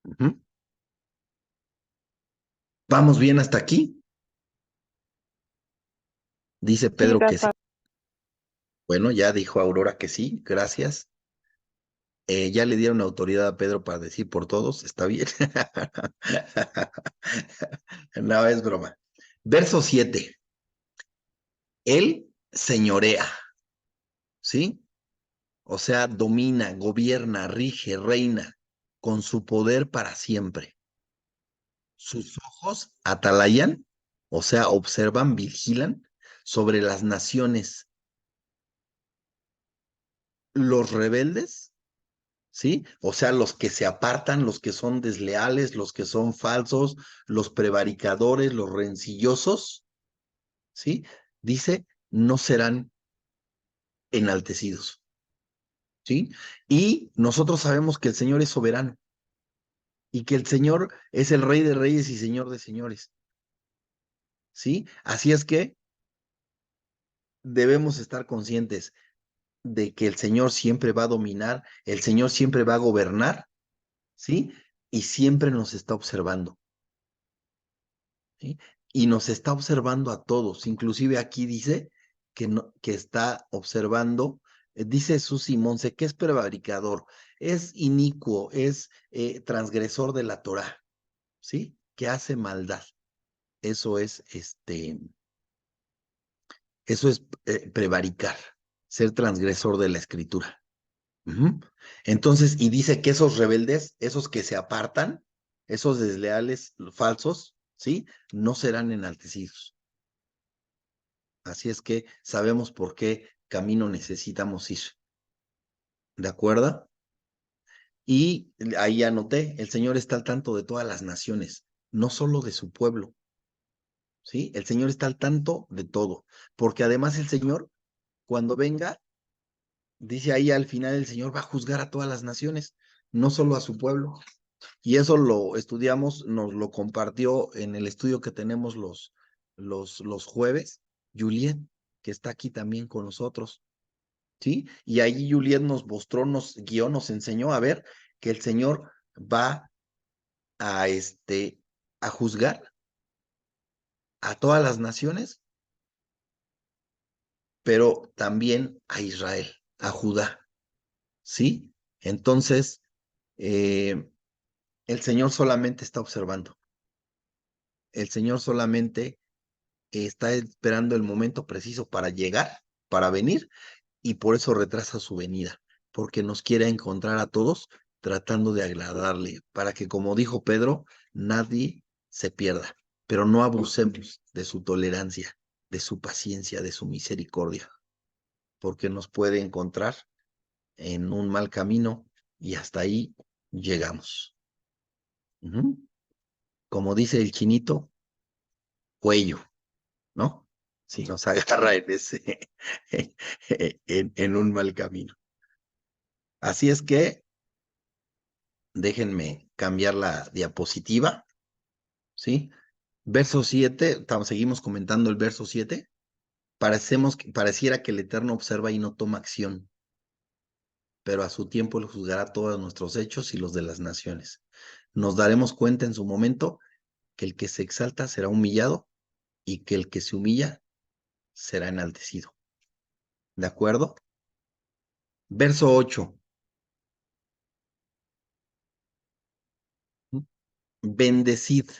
Ujú. ¿Vamos bien hasta aquí? Dice Sí, Pedro que sí. Rafa. Bueno, ya dijo Aurora que sí, gracias. Ya le dieron autoridad a Pedro para decir por todos, está bien. No, es broma. Verso 7. Él señorea, ¿sí? O sea, domina, gobierna, rige, reina, con su poder para siempre. Sus ojos atalayan, o sea, observan, vigilan sobre las naciones. Los rebeldes, ¿sí? O sea, los que se apartan, los que son desleales, los que son falsos, los prevaricadores, los rencillosos, ¿sí? Dice, no serán enaltecidos, ¿sí? Y nosotros sabemos que el Señor es soberano y que el Señor es el Rey de Reyes y Señor de Señores, ¿sí? Así es que debemos estar conscientes de que el Señor siempre va a dominar, el Señor siempre va a gobernar, ¿sí? Y siempre nos está observando, ¿sí? Y nos está observando a todos, inclusive aquí dice que, no, que está observando, dice Susi Monse, que es prevaricador, es inicuo, es transgresor de la Torá, ¿sí? Que hace maldad. Eso es, prevaricar, ser transgresor de la escritura. Ujú. Entonces, y dice que esos rebeldes, esos que se apartan, esos desleales, falsos, ¿sí? No serán enaltecidos. Así es que sabemos por qué camino necesitamos ir. ¿De acuerdo? Y ahí anoté, el Señor está al tanto de todas las naciones, no solo de su pueblo, ¿sí? El Señor está al tanto de todo, porque además el Señor, cuando venga, dice ahí al final, el Señor va a juzgar a todas las naciones, no solo a su pueblo. Y eso lo estudiamos, nos lo compartió en el estudio que tenemos los jueves, Juliet, que está aquí también con nosotros, ¿sí? Y ahí Juliet nos mostró, nos guió, nos enseñó a ver que el Señor va a, a juzgar a todas las naciones, pero también a Israel, a Judá, ¿sí? Entonces, el Señor solamente está observando. El Señor solamente está esperando el momento preciso para llegar, para venir, y por eso retrasa su venida, porque nos quiere encontrar a todos tratando de agradarle, para que, como dijo Pedro, nadie se pierda, pero no abusemos de su tolerancia, de su paciencia, de su misericordia, porque nos puede encontrar en un mal camino y hasta ahí llegamos. Como dice el chinito, cuello, ¿no? Si nos agarra en ese, en un mal camino. Así es que déjenme cambiar la diapositiva, ¿sí? Verso 7, seguimos comentando el verso 7. Pareciera que el Eterno observa y no toma acción, pero a su tiempo lo juzgará todos nuestros hechos y los de las naciones. Nos daremos cuenta en su momento que el que se exalta será humillado y que el que se humilla será enaltecido. ¿De acuerdo? Verso 8. Bendecid.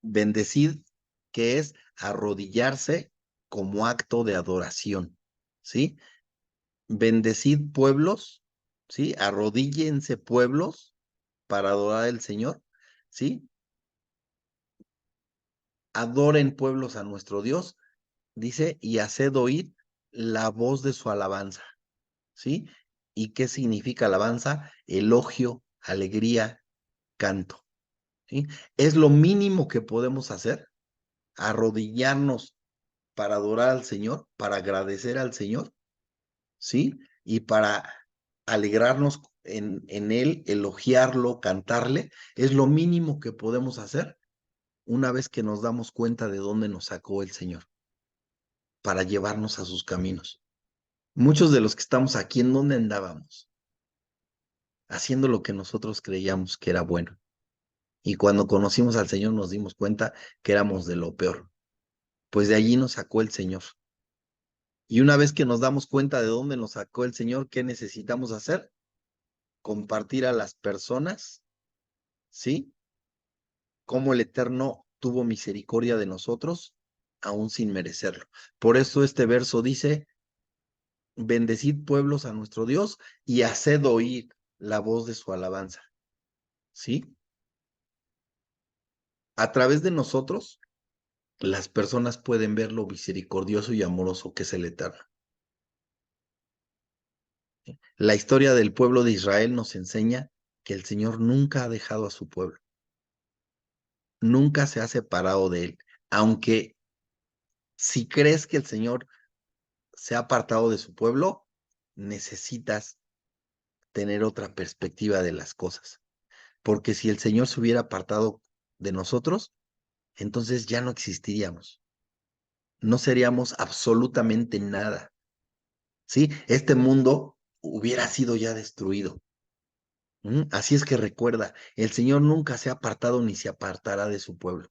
Bendecid, que es arrodillarse como acto de adoración, ¿sí? Bendecid pueblos, ¿sí? Arrodíllense pueblos para adorar al Señor, ¿sí? Adoren pueblos a nuestro Dios, dice, y haced oír la voz de su alabanza, ¿sí? ¿Y qué significa alabanza? Elogio, alegría, canto, ¿sí? Es lo mínimo que podemos hacer, arrodillarnos para adorar al Señor, para agradecer al Señor, ¿sí? Y para alegrarnos en Él, elogiarlo, cantarle, es lo mínimo que podemos hacer una vez que nos damos cuenta de dónde nos sacó el Señor, para llevarnos a sus caminos. Muchos de los que estamos aquí, ¿en dónde andábamos? Haciendo lo que nosotros creíamos que era bueno. Y cuando conocimos al Señor nos dimos cuenta que éramos de lo peor. Pues de allí nos sacó el Señor. Y una vez que nos damos cuenta de dónde nos sacó el Señor, ¿qué necesitamos hacer? Compartir a las personas, ¿sí? Cómo el Eterno tuvo misericordia de nosotros, aún sin merecerlo. Por eso este verso dice, bendecid pueblos a nuestro Dios y haced oír la voz de su alabanza, ¿sí? A través de nosotros, las personas pueden ver lo misericordioso y amoroso que es el Eterno. La historia del pueblo de Israel nos enseña que el Señor nunca ha dejado a su pueblo, nunca se ha separado de él, aunque si crees que el Señor se ha apartado de su pueblo, necesitas tener otra perspectiva de las cosas, porque si el Señor se hubiera apartado de nosotros, entonces ya no existiríamos, no seríamos absolutamente nada, ¿sí? Este mundo hubiera sido ya destruido. Así es que recuerda, el Señor nunca se ha apartado ni se apartará de su pueblo.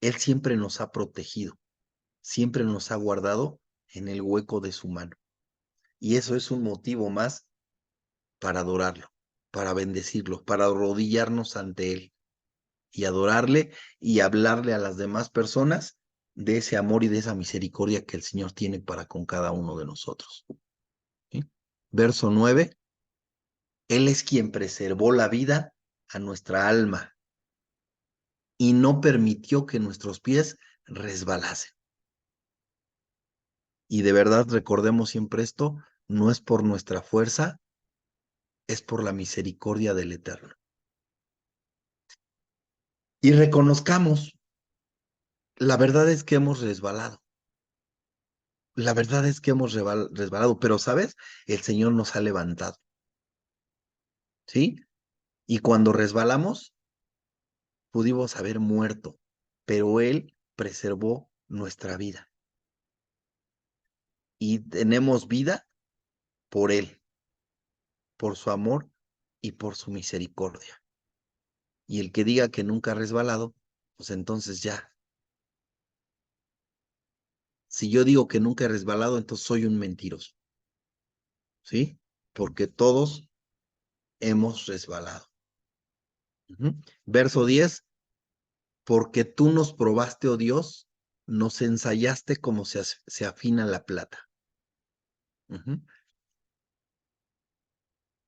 Él siempre nos ha protegido, siempre nos ha guardado en el hueco de su mano. Y eso es un motivo más para adorarlo, para bendecirlo, para arrodillarnos ante Él y adorarle y hablarle a las demás personas de ese amor y de esa misericordia que el Señor tiene para con cada uno de nosotros. ¿Sí? Verso 9. Él es quien preservó la vida a nuestra alma y no permitió que nuestros pies resbalasen. Y de verdad recordemos siempre esto, no es por nuestra fuerza, es por la misericordia del Eterno. Y reconozcamos, la verdad es que hemos resbalado. La verdad es que hemos resbalado, pero ¿sabes? El Señor nos ha levantado. ¿Sí? Y cuando resbalamos, pudimos haber muerto, pero Él preservó nuestra vida. Y tenemos vida por Él, por su amor y por su misericordia. Y el que diga que nunca ha resbalado, pues entonces ya. Si yo digo que nunca he resbalado, entonces soy un mentiroso. ¿Sí? Porque todos hemos resbalado. Verso 10. Porque tú nos probaste, oh Dios, nos ensayaste como se afina la plata.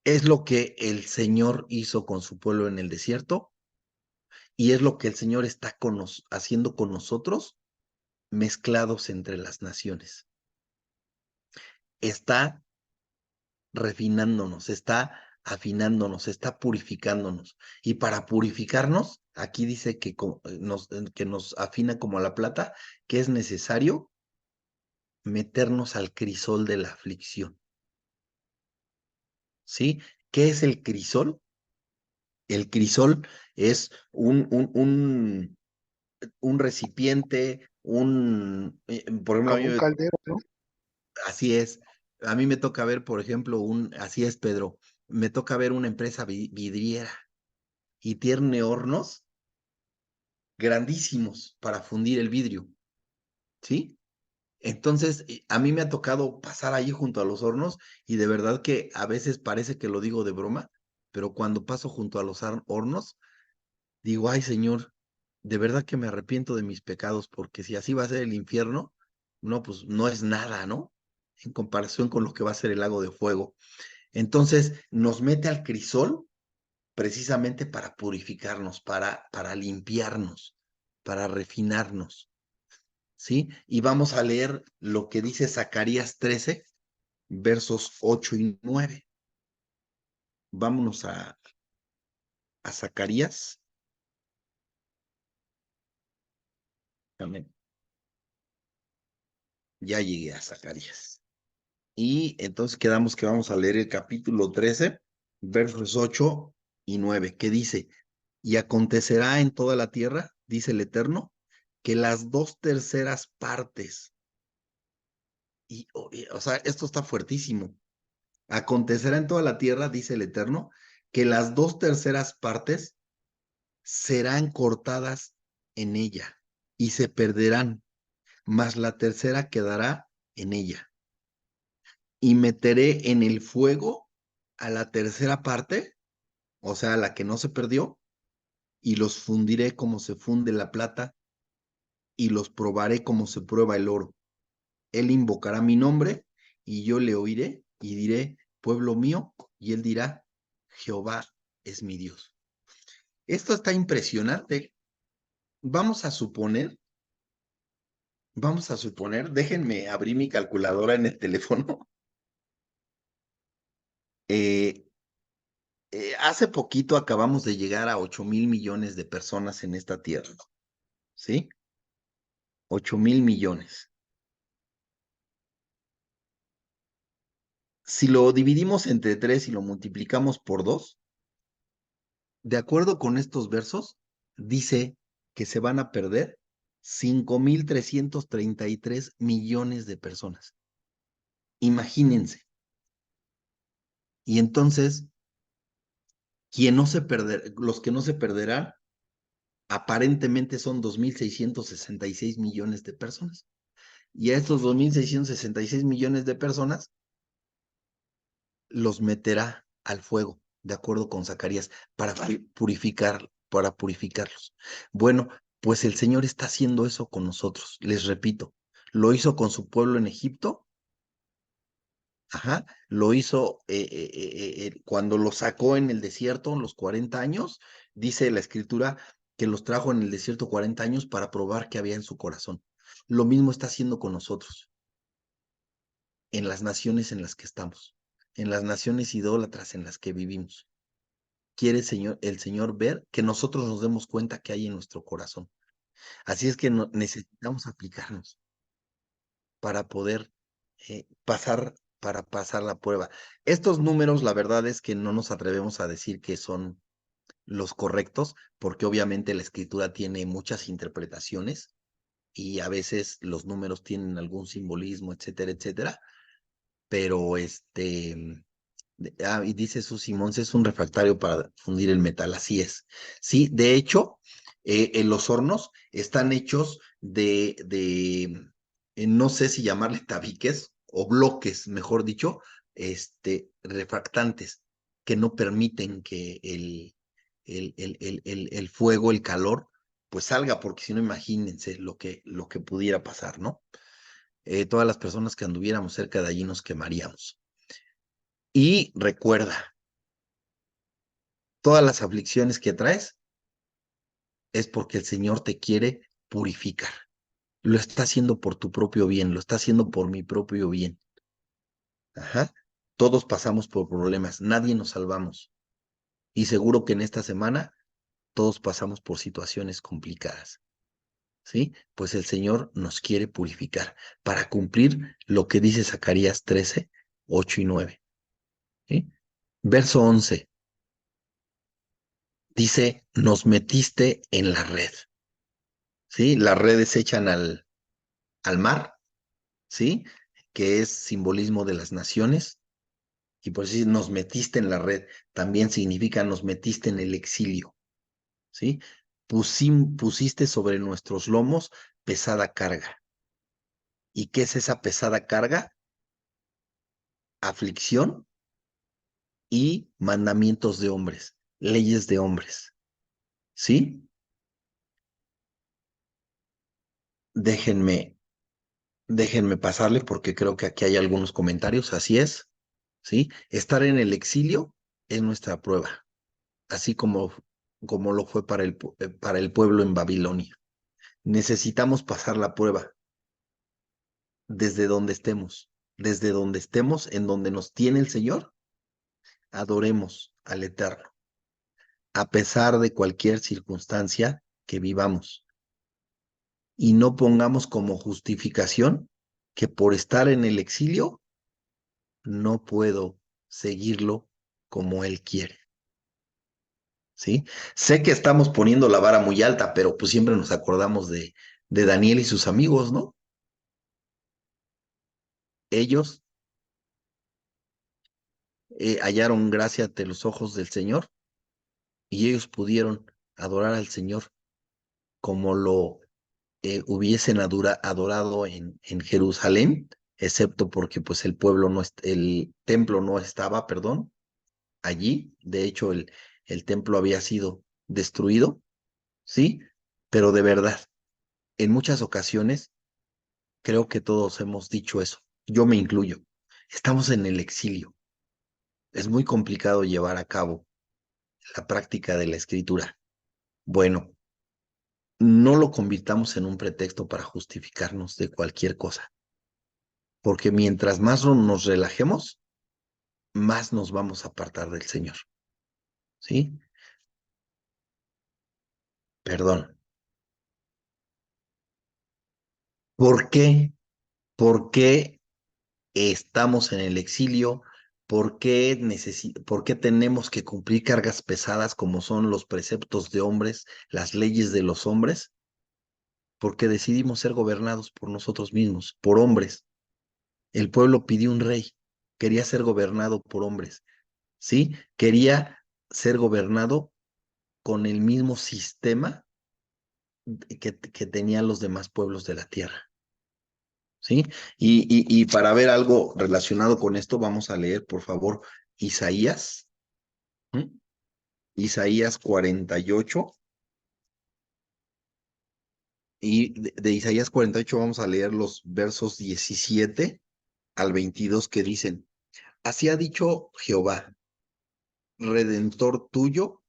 Es lo que el Señor hizo con su pueblo en el desierto y es lo que el Señor está haciendo con nosotros mezclados entre las naciones. Está refinándonos, está afinándonos, está purificándonos. Y para purificarnos, aquí dice que nos afina como a la plata, que es necesario meternos al crisol de la aflicción. ¿Sí? ¿Qué es el crisol? El crisol es un recipiente, por ejemplo, Como un caldero, ¿no? así es. A mí me toca ver, por ejemplo, así es, Pedro, me toca ver una empresa vidriera y tiene hornos grandísimos para fundir el vidrio, ¿sí? Entonces, a mí me ha tocado pasar ahí junto a los hornos y de verdad que a veces parece que lo digo de broma, pero cuando paso junto a los hornos, digo, ay, Señor, de verdad que me arrepiento de mis pecados, porque si así va a ser el infierno, no, pues no es nada, ¿no? En comparación con lo que va a ser el lago de fuego. Entonces, nos mete al crisol precisamente para purificarnos, para limpiarnos, para refinarnos, ¿sí? Y vamos a leer lo que dice Zacarías 13, versos 8 y 9. Vámonos a Zacarías. Amén. Ya llegué a Zacarías. Y entonces quedamos que vamos a leer el capítulo 13, versos 8 y 9, que dice, y acontecerá en toda la tierra, dice el Eterno, que las 2/3 partes, o sea, esto está fuertísimo, acontecerá en toda la tierra, dice el Eterno, que las 2/3 partes serán cortadas en ella y se perderán, mas la tercera quedará en ella. Y meteré en el fuego a la tercera parte, o sea, la que no se perdió, y los fundiré como se funde la plata, y los probaré como se prueba el oro. Él invocará mi nombre, y yo le oiré, y diré, pueblo mío, y él dirá, Jehová es mi Dios. Esto está impresionante. Vamos a suponer, déjenme abrir mi calculadora en el teléfono. Hace poquito acabamos de llegar a 8,000 millones de personas en esta tierra, ¿sí? 8,000 millones. Si lo dividimos entre 3 y lo multiplicamos por 2, de acuerdo con estos versos, dice que se van a perder 5,333 millones de personas. Imagínense. Y entonces, los que no se perderán, aparentemente son 2,666 millones de personas. Y a estos 2,666 millones de personas los meterá al fuego, de acuerdo con Zacarías, para purificarlos. Bueno, pues el Señor está haciendo eso con nosotros. Les repito, lo hizo con su pueblo en Egipto. Ajá, lo hizo cuando lo sacó en el desierto, los 40 años, dice la escritura que los trajo en el desierto 40 años para probar qué había en su corazón. Lo mismo está haciendo con nosotros, en las naciones en las que estamos, en las naciones idólatras en las que vivimos. Quiere el Señor ver que nosotros nos demos cuenta que hay en nuestro corazón. Así es que necesitamos aplicarnos para poder para pasar la prueba. Estos números, la verdad es que no nos atrevemos a decir que son los correctos, porque obviamente la escritura tiene muchas interpretaciones y a veces los números tienen algún simbolismo, etcétera, etcétera. Pero y dice Susi Mons, es un refractario para fundir el metal, así es. Sí, de hecho, en los hornos están hechos no sé si llamarle tabiques o bloques, mejor dicho, refractantes, que no permiten que el fuego, el calor, pues salga, porque si no, imagínense lo que pudiera pasar, ¿no? Todas las personas que anduviéramos cerca de allí nos quemaríamos. Y recuerda, todas las aflicciones que traes es porque el Señor te quiere purificar. lo está haciendo por tu propio bien, lo está haciendo por mi propio bien. Ajá. Todos pasamos por problemas, nadie nos salvamos. Y seguro que en esta semana todos pasamos por situaciones complicadas. ¿Sí? Pues el Señor nos quiere purificar para cumplir lo que dice Zacarías 13, 8 y 9. ¿Sí? Verso 11 dice, nos metiste en la red. ¿Sí? Las redes echan al mar, ¿sí? Que es simbolismo de las naciones. Y por eso nos metiste en la red, también significa nos metiste en el exilio. ¿Sí? Pusiste sobre nuestros lomos pesada carga. ¿Y qué es esa pesada carga? Aflicción y mandamientos de hombres, leyes de hombres. ¿Sí? Déjenme, déjenme pasarle porque creo que aquí hay algunos comentarios. Así es. ¿Sí? Estar en el exilio es nuestra prueba, así como lo fue para el pueblo en Babilonia. Necesitamos pasar la prueba desde donde estemos, en donde nos tiene el Señor, adoremos al Eterno, a pesar de cualquier circunstancia que vivamos. Y no pongamos como justificación que por estar en el exilio no puedo seguirlo como Él quiere. ¿Sí? Sé que estamos poniendo la vara muy alta, pero pues siempre nos acordamos de Daniel y sus amigos, ¿no? Ellos hallaron gracia ante los ojos del Señor y ellos pudieron adorar al Señor como lo hubiesen adorado en Jerusalén, excepto porque pues el templo no estaba, perdón, allí. De hecho, el templo había sido destruido, ¿sí? Pero de verdad, en muchas ocasiones creo que todos hemos dicho eso. Yo me incluyo. Estamos en el exilio. Es muy complicado llevar a cabo la práctica de la escritura. Bueno, no lo convirtamos en un pretexto para justificarnos de cualquier cosa, porque mientras más nos relajemos, más nos vamos a apartar del Señor. ¿Sí? Perdón. ¿Por qué? ¿Por qué estamos en el exilio? ¿Por qué tenemos que cumplir cargas pesadas como son los preceptos de hombres, las leyes de los hombres? Porque decidimos ser gobernados por nosotros mismos, por hombres. El pueblo pidió un rey, quería ser gobernado por hombres, ¿sí? Quería ser gobernado con el mismo sistema que tenían los demás pueblos de la tierra, ¿sí? Y para ver algo relacionado con esto, vamos a leer, por favor, Isaías, ¿sí? Isaías 48, y de Isaías 48 vamos a leer los versos 17 al 22 que dicen, así ha dicho Jehová, Redentor tuyo,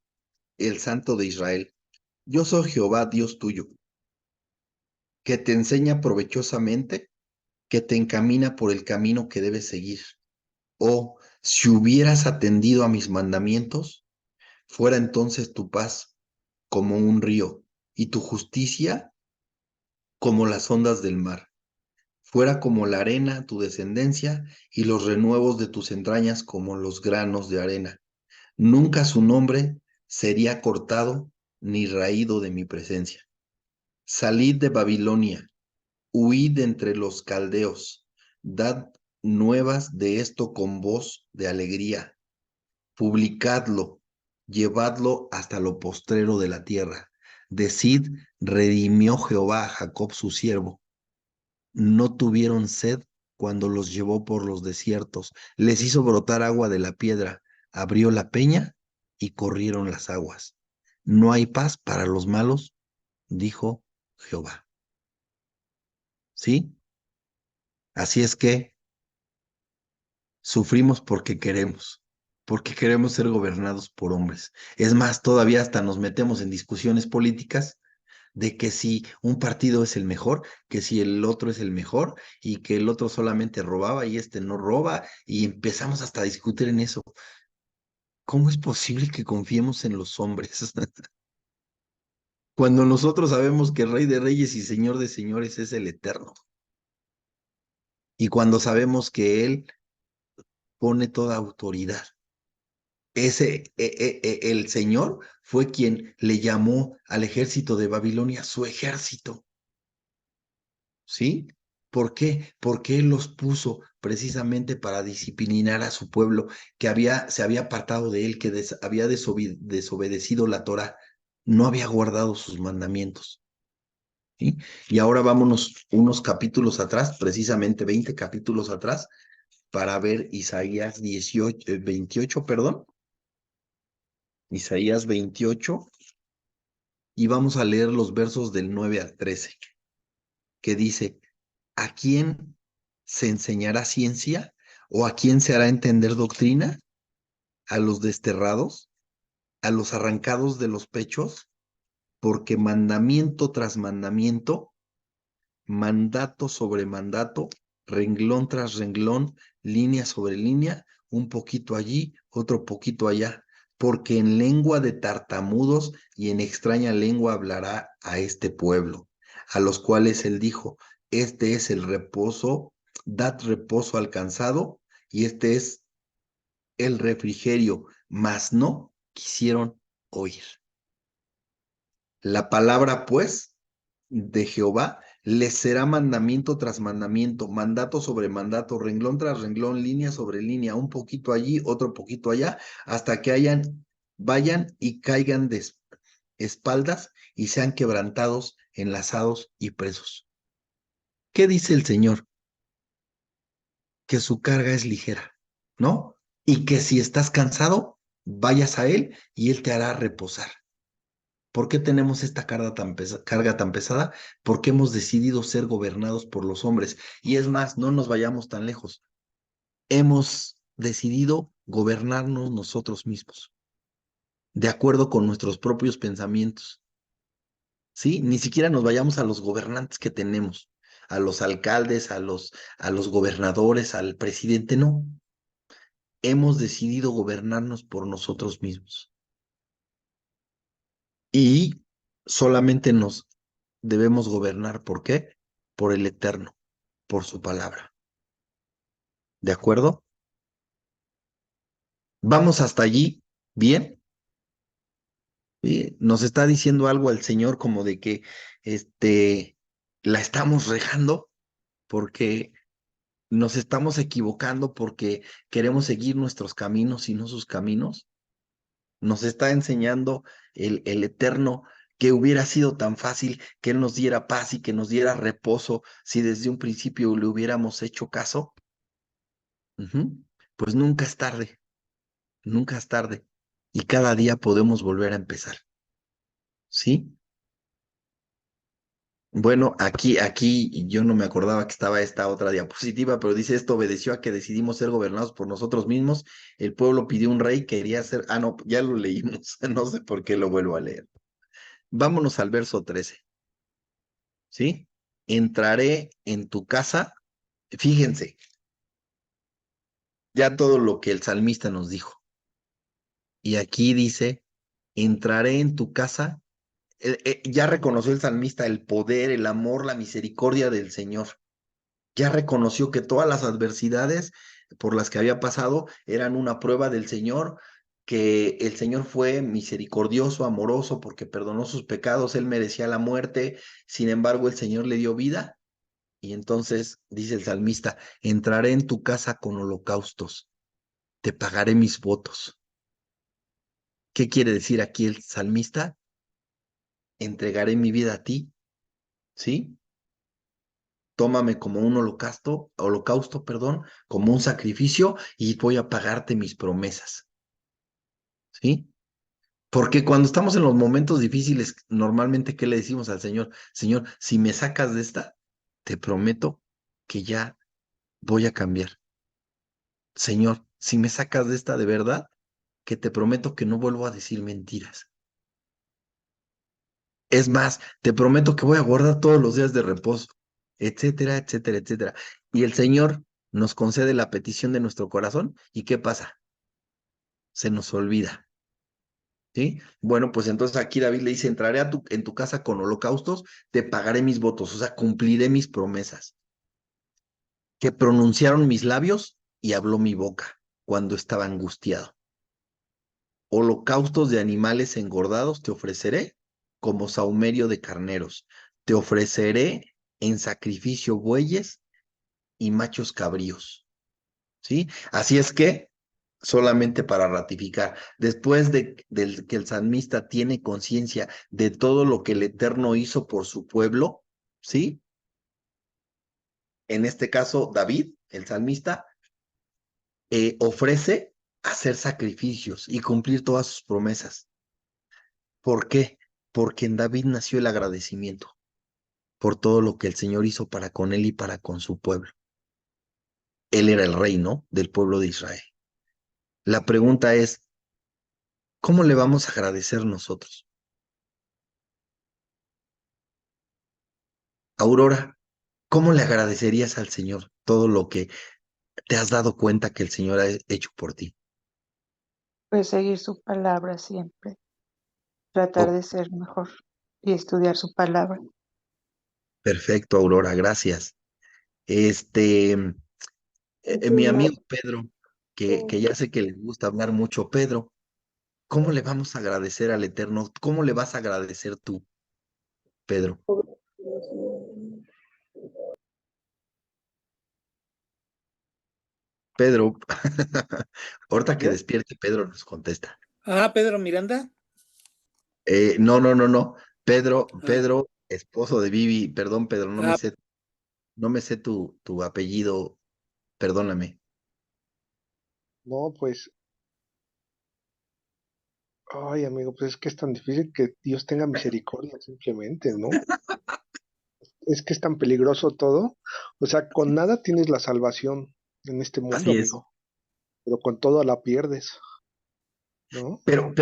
el Santo de Israel. Yo soy Jehová, Dios tuyo, que te enseña provechosamente, que te encamina por el camino que debes seguir. Oh, si hubieras atendido a mis mandamientos, fuera entonces tu paz como un río y tu justicia como las ondas del mar. Fuera como la arena tu descendencia y los renuevos de tus entrañas como los granos de arena. Nunca su nombre sería cortado ni raído de mi presencia. Salid de Babilonia, huid de entre los caldeos, dad nuevas de esto con voz de alegría, publicadlo, llevadlo hasta lo postrero de la tierra. Decid, redimió Jehová a Jacob su siervo. No tuvieron sed cuando los llevó por los desiertos, les hizo brotar agua de la piedra, abrió la peña y corrieron las aguas. No hay paz para los malos, dijo Jehová. ¿Sí? Así es que sufrimos porque queremos ser gobernados por hombres. Es más, todavía hasta nos metemos en discusiones políticas de que si un partido es el mejor, que si el otro es el mejor y que el otro solamente robaba y este no roba y empezamos hasta a discutir en eso. ¿Cómo es posible que confiemos en los hombres? Cuando nosotros sabemos que el Rey de Reyes y Señor de Señores es el Eterno. Y cuando sabemos que Él pone toda autoridad. El Señor fue quien le llamó al ejército de Babilonia su ejército. ¿Sí? ¿Por qué? Porque Él los puso precisamente para disciplinar a su pueblo que se había apartado de Él, que había desobedecido la Torá, no había guardado sus mandamientos. ¿Sí? Y ahora vámonos unos capítulos atrás, precisamente 20 capítulos atrás, para ver Isaías 28, perdón. Isaías 28, y vamos a leer los versos del 9 al 13, que dice, ¿a quién se enseñará ciencia o a quién se hará entender doctrina? ¿A los desterrados? ¿A los arrancados de los pechos? Porque mandamiento tras mandamiento, mandato sobre mandato, renglón tras renglón, línea sobre línea, un poquito allí, otro poquito allá, porque en lengua de tartamudos y en extraña lengua hablará a este pueblo, a los cuales él dijo, este es el reposo, dad reposo al cansado, y este es el refrigerio, mas no quisieron oír. La palabra, pues, de Jehová les será mandamiento tras mandamiento, mandato sobre mandato, renglón tras renglón, línea sobre línea, un poquito allí, otro poquito allá, hasta que vayan y caigan de espaldas y sean quebrantados, enlazados y presos. ¿Qué dice el Señor? Que su carga es ligera, ¿no? Y que si estás cansado, vayas a Él y Él te hará reposar. ¿Por qué tenemos esta carga tan pesada? Porque hemos decidido ser gobernados por los hombres. Y es más, no nos vayamos tan lejos. Hemos decidido gobernarnos nosotros mismos, de acuerdo con nuestros propios pensamientos. ¿Sí? Ni siquiera nos vayamos a los gobernantes que tenemos, a los alcaldes, a los gobernadores, al presidente, no. Hemos decidido gobernarnos por nosotros mismos. Y solamente nos debemos gobernar. ¿Por qué? Por el Eterno, por su palabra. ¿De acuerdo? Vamos hasta allí, bien. ¿Sí? Nos está diciendo algo al Señor como de que la estamos regando porque nos estamos equivocando porque queremos seguir nuestros caminos y no sus caminos. Nos está enseñando el Eterno que hubiera sido tan fácil que Él nos diera paz y que nos diera reposo si desde un principio le hubiéramos hecho caso. Pues nunca es tarde, nunca es tarde. Y cada día podemos volver a empezar. ¿Sí? Bueno, aquí yo no me acordaba que estaba esta otra diapositiva, pero dice esto obedeció a que decidimos ser gobernados por nosotros mismos. El pueblo pidió un rey, quería ser, no, ya lo leímos, no sé por qué lo vuelvo a leer. Vámonos al verso 13, ¿sí? Entraré en tu casa, fíjense, ya todo lo que el salmista nos dijo. Y aquí dice, entraré en tu casa. Ya reconoció el salmista el poder, el amor, la misericordia del Señor. Ya reconoció que todas las adversidades por las que había pasado eran una prueba del Señor, que el Señor fue misericordioso, amoroso, porque perdonó sus pecados, él merecía la muerte, sin embargo el Señor le dio vida. Y entonces dice el salmista, entraré en tu casa con holocaustos, te pagaré mis votos. ¿Qué quiere decir aquí el salmista? Entregaré mi vida a ti, ¿sí? Tómame como un holocausto, perdón, como un sacrificio y voy a pagarte mis promesas, ¿sí? Porque cuando estamos en los momentos difíciles, normalmente, ¿qué le decimos al Señor? Señor, si me sacas de esta, te prometo que ya voy a cambiar. Señor, si me sacas de esta de verdad, que te prometo que no vuelvo a decir mentiras. Es más, te prometo que voy a guardar todos los días de reposo, etcétera, etcétera, etcétera. Y el Señor nos concede la petición de nuestro corazón. ¿Y qué pasa? Se nos olvida. ¿Sí? Bueno, pues entonces aquí David le dice, entraré en tu casa con holocaustos, te pagaré mis votos, o sea, cumpliré mis promesas, que pronunciaron mis labios y habló mi boca cuando estaba angustiado. Holocaustos de animales engordados te ofreceré como sahumerio de carneros. Te ofreceré en sacrificio bueyes y machos cabríos. ¿Sí? Así es que, solamente para ratificar, después de que el salmista tiene conciencia de todo lo que el Eterno hizo por su pueblo, ¿sí? En este caso, David, el salmista, ofrece hacer sacrificios y cumplir todas sus promesas. ¿Por qué? Porque en David nació el agradecimiento por todo lo que el Señor hizo para con él y para con su pueblo. Él era el rey, ¿no? Del pueblo de Israel. La pregunta es, ¿cómo le vamos a agradecer nosotros? Aurora, ¿cómo le agradecerías al Señor todo lo que te has dado cuenta que el Señor ha hecho por ti? Pues seguir su palabra siempre, tratar Oh, de ser mejor y estudiar su palabra. perfecto, Aurora, gracias. Este, mi amigo Pedro, que ya sé que le gusta hablar mucho, Pedro, ¿cómo le vamos a agradecer al Eterno? ¿Cómo le vas a agradecer tú, Pedro? Pedro, ahorita que ¿Yo? despierte, Pedro nos contesta. Ah, Pedro Miranda. No, no, no, no. Ah, Pedro, esposo de Vivi, perdón, Pedro, ah, no me sé tu apellido, perdóname. No, pues, ay, amigo, pues es que es tan difícil que Dios tenga misericordia simplemente, ¿no? Es que es tan peligroso todo. O sea, con nada tienes la salvación en este mundo, Así es. amigo, pero con todo la pierdes, ¿no? Pero,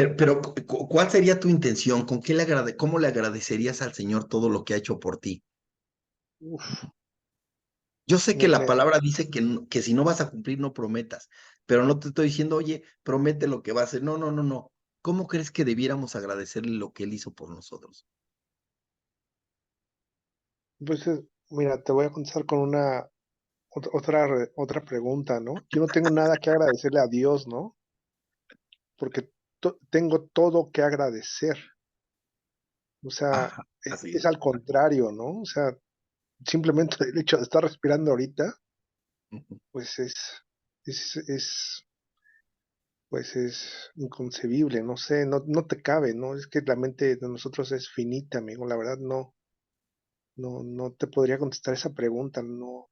¿cuál sería tu intención? ¿Cómo le agradecerías al Señor todo lo que ha hecho por ti? Uf, Yo sé que no la sé. palabra dice que si no vas a cumplir, no prometas, pero no te estoy diciendo, oye, promete lo que va a hacer. No, no, no, no. ¿Cómo crees que debiéramos agradecerle lo que Él hizo por nosotros? Pues, mira, te voy a contestar con una otra pregunta, ¿no? Yo no tengo nada que agradecerle a Dios, ¿no? Porque tengo todo que agradecer. O sea, Ajá, así es es. al contrario, ¿no? O sea, simplemente el hecho de estar respirando ahorita, Ujú. pues es, pues es inconcebible, no sé, no te cabe, ¿no? Es que la mente de nosotros es finita, amigo, la verdad no te podría contestar esa pregunta, no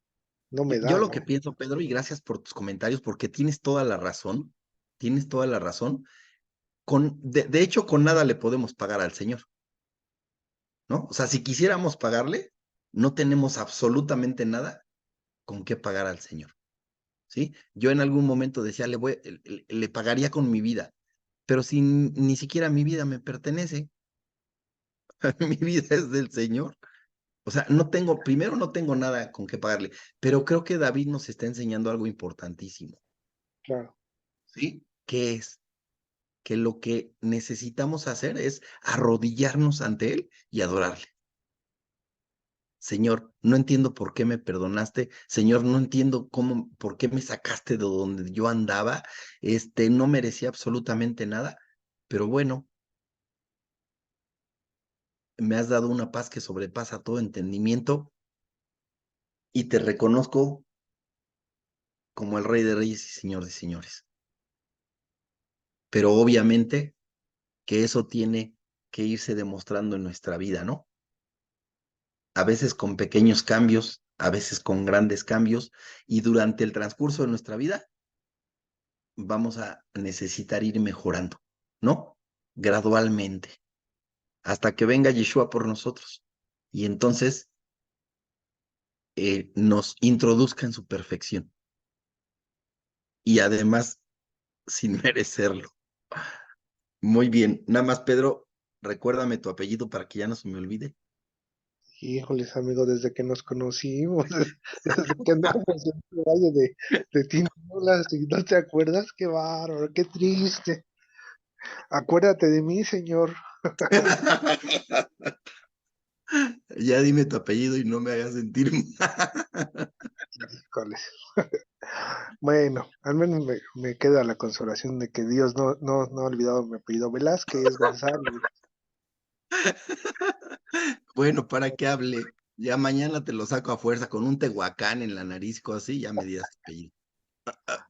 me Yo da, lo que ¿no? pienso, Pedro, y gracias por tus comentarios, porque tienes toda la razón. De hecho, con nada le podemos pagar al Señor, ¿no? O sea, si quisiéramos pagarle, no tenemos absolutamente nada con qué pagar al Señor, ¿sí? Yo en algún momento decía, le pagaría con mi vida, pero si ni siquiera mi vida me pertenece, mi vida es del Señor. O sea, primero no tengo nada con qué pagarle, pero creo que David nos está enseñando algo importantísimo, Claro, ¿sí? Que es que lo que necesitamos hacer es arrodillarnos ante Él y adorarle. Señor, no entiendo por qué me perdonaste. Señor, no entiendo por qué me sacaste de donde yo andaba. No merecía absolutamente nada, pero bueno, me has dado una paz que sobrepasa todo entendimiento y te reconozco como el Rey de Reyes y Señor de Señores. Pero obviamente que eso tiene que irse demostrando en nuestra vida, ¿no? A veces con pequeños cambios, a veces con grandes cambios, y durante el transcurso de nuestra vida vamos a necesitar ir mejorando, ¿no? Gradualmente, hasta que venga Yeshua por nosotros y entonces nos introduzca en su perfección y además sin merecerlo. Muy bien, nada más Pedro, recuérdame tu apellido para que ya no se me olvide. Híjoles, amigo, desde que nos conocimos, desde que andamos en el valle de Tinieblas, y no te acuerdas, qué bárbaro, qué triste. Acuérdate de mí, señor. Ya dime tu apellido y no me hagas sentir mal. Híjoles. Bueno, al menos me queda la consolación de que Dios no ha olvidado mi apellido Velázquez, González. Bueno, para que hable. Ya mañana te lo saco a fuerza con un tehuacán en la nariz, cosas así, ya me dirás tu apellido.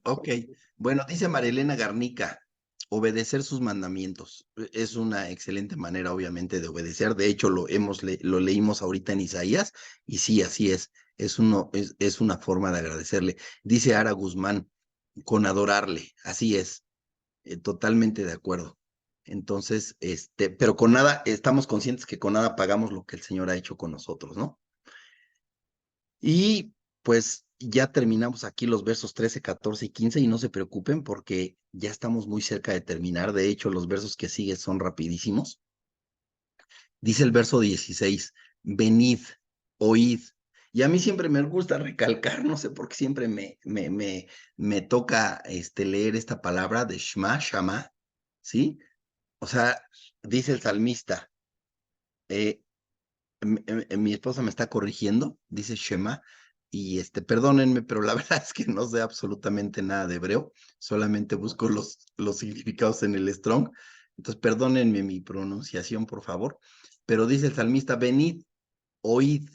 Ok, bueno, dice Marilena Garnica, obedecer sus mandamientos. Es una excelente manera, obviamente, de obedecer. De hecho, lo leímos ahorita en Isaías, y sí, así es una forma de agradecerle. Dice Ara Guzmán, con adorarle, así es, totalmente de acuerdo. Entonces, pero con nada, estamos conscientes que con nada pagamos lo que el Señor ha hecho con nosotros, ¿no? Y pues ya terminamos aquí los versos 13, 14 y 15 y no se preocupen porque ya estamos muy cerca de terminar. De hecho, los versos que siguen son rapidísimos. Dice el verso 16, venid, oíd. Y a mí siempre me gusta recalcar, no sé por qué siempre me toca leer esta palabra de Shama, ¿sí? O sea, dice el salmista, eh, mi esposa me está corrigiendo, dice Shema, y perdónenme, pero la verdad es que no sé absolutamente nada de hebreo, solamente busco los significados en el Strong, entonces perdónenme mi pronunciación, por favor, pero dice el salmista, venid, oíd,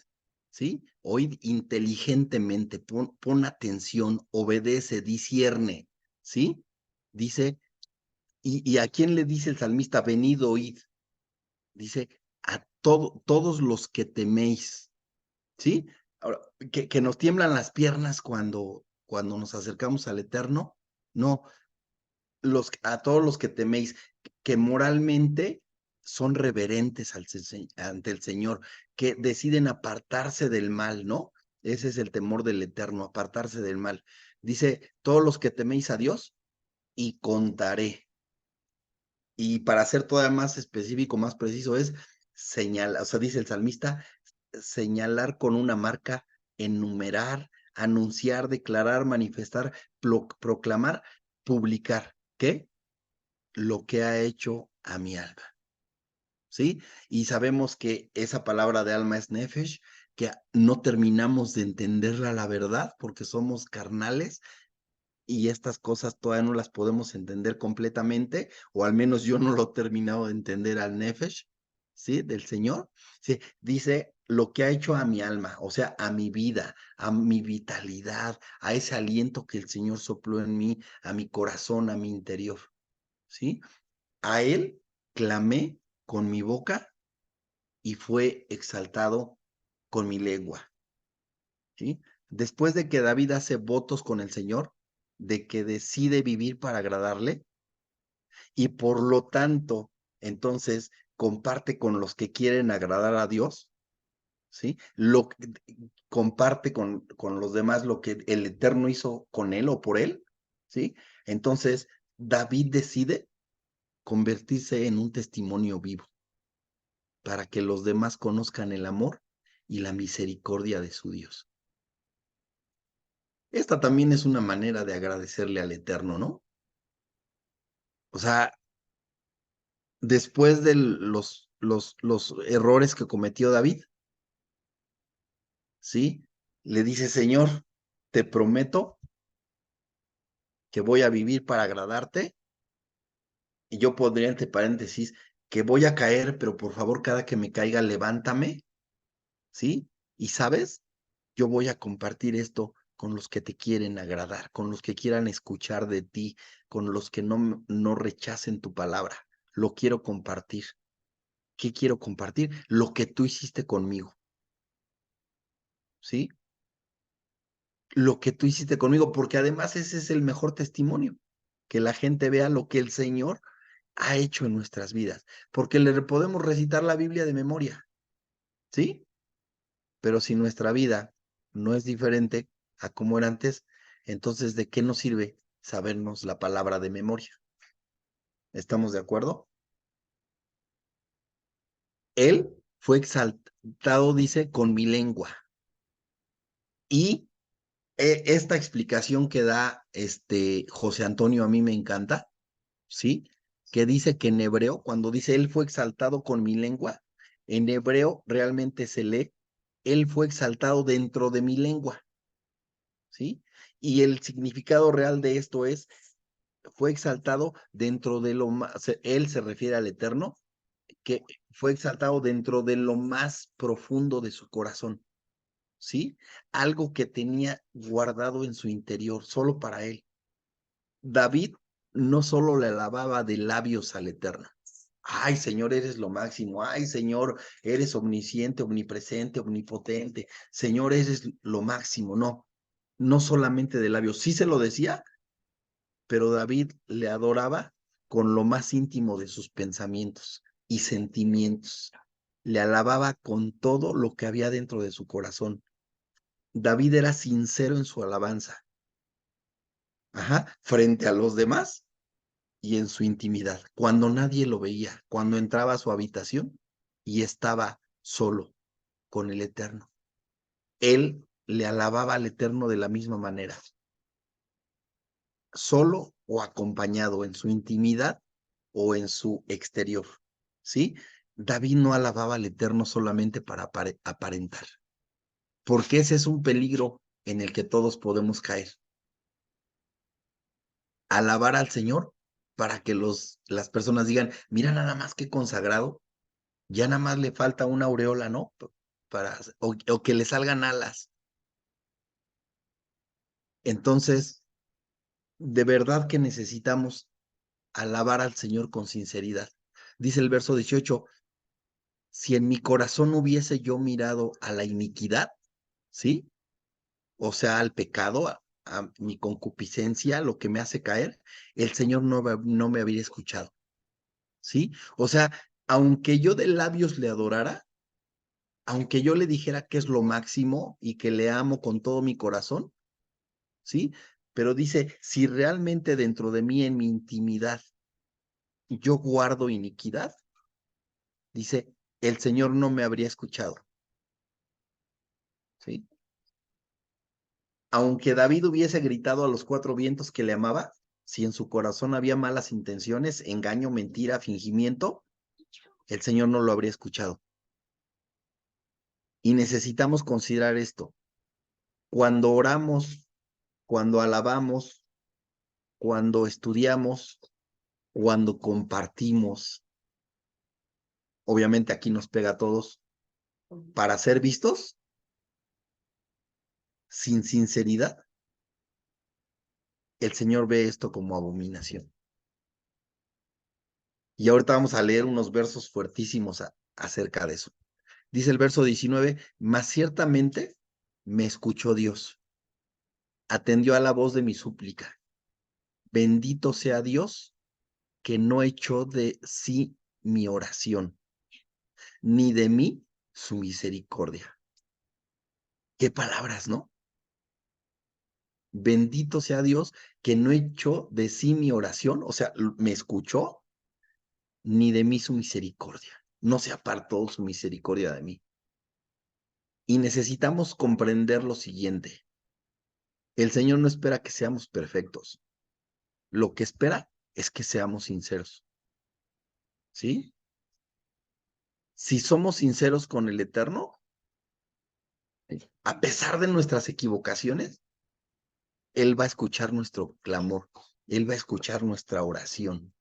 ¿sí? Oíd inteligentemente, pon atención, obedece, discierne, ¿sí? Dice, ¿y a quién le dice el salmista, venid, oíd? Dice, a todos los que teméis, ¿sí? Ahora, que nos tiemblan las piernas cuando nos acercamos al Eterno, no, a todos los que teméis, que moralmente son reverentes ante el Señor, que deciden apartarse del mal, ¿no? Ese es el temor del Eterno, apartarse del mal. Dice, todos los que teméis a Dios, y contaré. Y para ser todavía más específico, más preciso, es señalar, o sea, dice el salmista, señalar con una marca, enumerar, anunciar, declarar, manifestar, proclamar, publicar. ¿Qué? Lo que ha hecho a mi alma. ¿Sí? Y sabemos que esa palabra de alma es nefesh, que no terminamos de entenderla la verdad porque somos carnales y estas cosas todavía no las podemos entender completamente, o al menos yo no lo he terminado de entender al Nefesh, ¿sí? Del Señor. Sí, dice lo que ha hecho a mi alma, o sea, a mi vida, a mi vitalidad, a ese aliento que el Señor sopló en mí, a mi corazón, a mi interior, ¿sí? A Él clamé con mi boca y fue exaltado con mi lengua, ¿sí? Después de que David hace votos con el Señor, de que decide vivir para agradarle y por lo tanto, entonces comparte con los que quieren agradar a Dios, ¿sí? Comparte con los demás lo que el Eterno hizo con él o por él, ¿sí? Entonces, David decide convertirse en un testimonio vivo para que los demás conozcan el amor y la misericordia de su Dios. Esta también es una manera de agradecerle al Eterno, ¿no? O sea, después de los errores que cometió David, ¿sí? Le dice, Señor, te prometo que voy a vivir para agradarte. Y yo pondría entre paréntesis que voy a caer, pero por favor, cada que me caiga, levántame, ¿sí? Y sabes, yo voy a compartir esto con los que te quieren agradar, con los que quieran escuchar de ti, con los que no rechacen tu palabra. Lo quiero compartir. ¿Qué quiero compartir? Lo que tú hiciste conmigo, ¿sí? Lo que tú hiciste conmigo, porque además ese es el mejor testimonio, que la gente vea lo que el Señor ha hecho en nuestras vidas, porque le podemos recitar la Biblia de memoria, ¿sí? Pero si nuestra vida no es diferente a como era antes, entonces ¿de qué nos sirve sabernos la palabra de memoria? ¿Estamos de acuerdo? Él fue exaltado, dice, con mi lengua. Y esta explicación que da José Antonio a mí me encanta, ¿sí? Que dice que en hebreo, cuando dice él fue exaltado con mi lengua, en hebreo realmente se lee, él fue exaltado dentro de mi lengua, ¿sí? Y el significado real de esto es, fue exaltado dentro de lo más, él se refiere al Eterno, que fue exaltado dentro de lo más profundo de su corazón, ¿sí? Algo que tenía guardado en su interior, solo para él. David no solo le alababa de labios al Eterno. Ay, Señor, eres lo máximo. Ay, Señor, eres omnisciente, omnipresente, omnipotente. Señor, eres lo máximo. No, no solamente de labios. Sí se lo decía, pero David le adoraba con lo más íntimo de sus pensamientos y sentimientos. Le alababa con todo lo que había dentro de su corazón. David era sincero en su alabanza. Frente a los demás y en su intimidad, cuando nadie lo veía, cuando entraba a su habitación y estaba solo con el Eterno. Él le alababa al Eterno de la misma manera, solo o acompañado en su intimidad o en su exterior, ¿sí? David no alababa al Eterno solamente para aparentar, porque ese es un peligro en el que todos podemos caer. Alabar al Señor para que las personas digan, mira nada más qué consagrado, ya nada más le falta una aureola, ¿no? O que le salgan alas. Entonces, de verdad que necesitamos alabar al Señor con sinceridad. Dice el verso 18, si en mi corazón hubiese yo mirado a la iniquidad, ¿sí? O sea, al pecado, a mi concupiscencia, lo que me hace caer, el Señor no me habría escuchado, ¿sí? O sea, aunque yo de labios le adorara, aunque yo le dijera que es lo máximo y que le amo con todo mi corazón, ¿sí? Pero dice, si realmente dentro de mí, en mi intimidad, yo guardo iniquidad, dice, el Señor no me habría escuchado, ¿sí? Aunque David hubiese gritado a los cuatro vientos que le amaba, si en su corazón había malas intenciones, engaño, mentira, fingimiento, el Señor no lo habría escuchado. Y necesitamos considerar esto. Cuando oramos, cuando alabamos, cuando estudiamos, cuando compartimos, obviamente aquí nos pega a todos, para ser vistos, sin sinceridad, el Señor ve esto como abominación. Y ahorita vamos a leer unos versos fuertísimos acerca de eso. Dice el verso 19, mas ciertamente me escuchó Dios, atendió a la voz de mi súplica. Bendito sea Dios que no echó de sí mi oración, ni de mí su misericordia. Qué palabras, ¿no? Bendito sea Dios que no echó de sí mi oración, o sea, me escuchó, ni de mí su misericordia. No se apartó su misericordia de mí. Y necesitamos comprender lo siguiente. El Señor no espera que seamos perfectos. Lo que espera es que seamos sinceros. ¿Sí? Si somos sinceros con el Eterno, a pesar de nuestras equivocaciones, Él va a escuchar nuestro clamor. Él va a escuchar nuestra oración.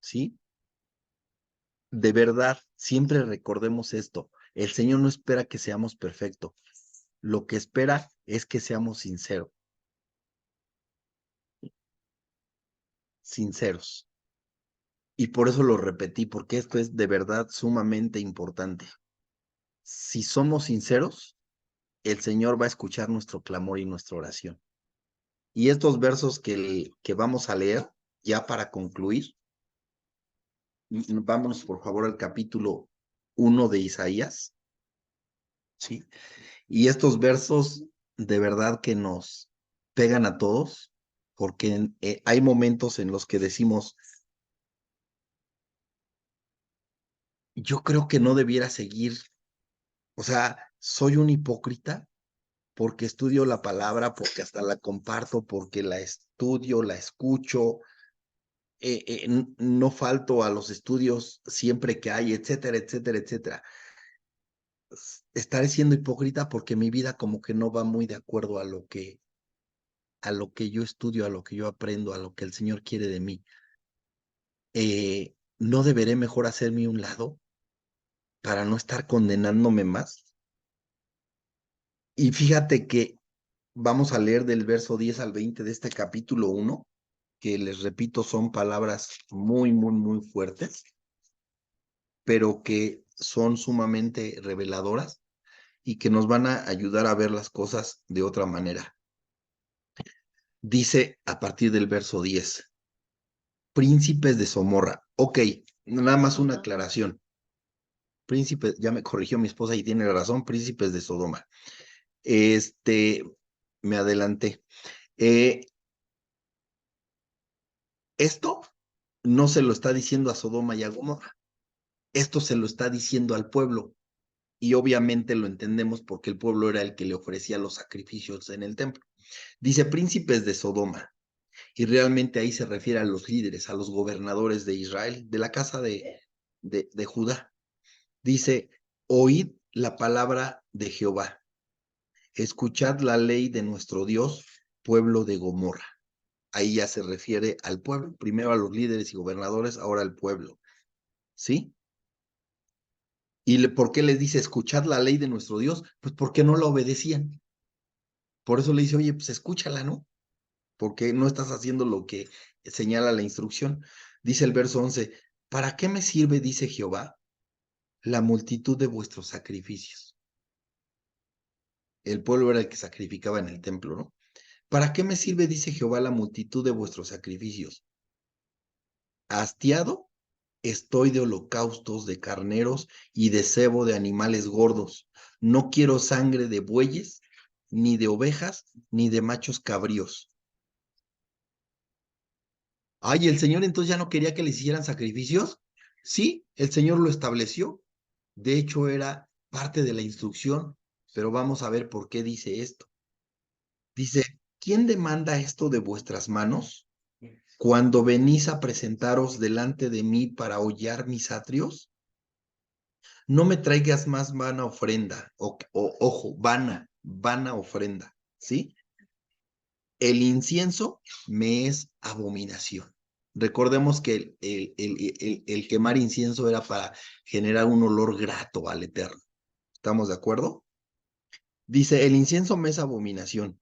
¿Sí? De verdad, siempre recordemos esto. El Señor no espera que seamos perfectos. Lo que espera es que seamos sinceros. Sinceros. Y por eso lo repetí, porque esto es de verdad sumamente importante. Si somos sinceros, el Señor va a escuchar nuestro clamor y nuestra oración. Y estos versos que vamos a leer, ya para concluir, vámonos por favor al capítulo 1 de Isaías, ¿sí? Y estos versos de verdad que nos pegan a todos, porque hay momentos en los que decimos, yo creo que no debiera seguir, o sea, soy un hipócrita porque estudio la palabra, porque hasta la comparto, porque la estudio, la escucho, no falto a los estudios siempre que hay, etcétera, etcétera, etcétera. Estaré siendo hipócrita porque mi vida como que no va muy de acuerdo a lo que yo estudio, a lo que yo aprendo, a lo que el Señor quiere de mí. ¿No deberé mejor hacerme un lado para no estar condenándome más? Y fíjate que vamos a leer del verso 10 al 20 de este capítulo 1, que les repito, son palabras muy, muy, muy fuertes, pero que son sumamente reveladoras y que nos van a ayudar a ver las cosas de otra manera. Dice a partir del verso 10, príncipes de Somorra. Ok, nada más una aclaración. Príncipes, ya me corrigió mi esposa y tiene razón, príncipes de Sodoma. Me adelanté. Esto no se lo está diciendo a Sodoma y a Gomorra. Esto se lo está diciendo al pueblo. Y obviamente lo entendemos porque el pueblo era el que le ofrecía los sacrificios en el templo. Dice príncipes de Sodoma. Y realmente ahí se refiere a los líderes, a los gobernadores de Israel, de la casa de Judá. Dice, oíd la palabra de Jehová, escuchad la ley de nuestro Dios, pueblo de Gomorra. Ahí ya se refiere al pueblo, primero a los líderes y gobernadores, ahora al pueblo. ¿Sí? ¿Y por qué les dice escuchad la ley de nuestro Dios? Pues porque no la obedecían. Por eso le dice, oye, pues escúchala, ¿no? Porque no estás haciendo lo que señala la instrucción. Dice el verso 11, ¿para qué me sirve, dice Jehová, la multitud de vuestros sacrificios? El pueblo era el que sacrificaba en el templo, ¿no? ¿Para qué me sirve, dice Jehová, la multitud de vuestros sacrificios? Hastiado estoy de holocaustos, de carneros y de cebo de animales gordos. No quiero sangre de bueyes, ni de ovejas, ni de machos cabríos. Ay, ¿el Señor entonces ya no quería que le hicieran sacrificios? Sí, el Señor lo estableció. De hecho, era parte de la instrucción, pero vamos a ver por qué dice esto. Dice, ¿quién demanda esto de vuestras manos? Cuando venís a presentaros delante de mí para hollar mis atrios, no me traigas más vana ofrenda, ojo, vana ofrenda, ¿sí? El incienso me es abominación. Recordemos que el quemar incienso era para generar un olor grato al Eterno. ¿Estamos de acuerdo? Dice, el incienso me es abominación,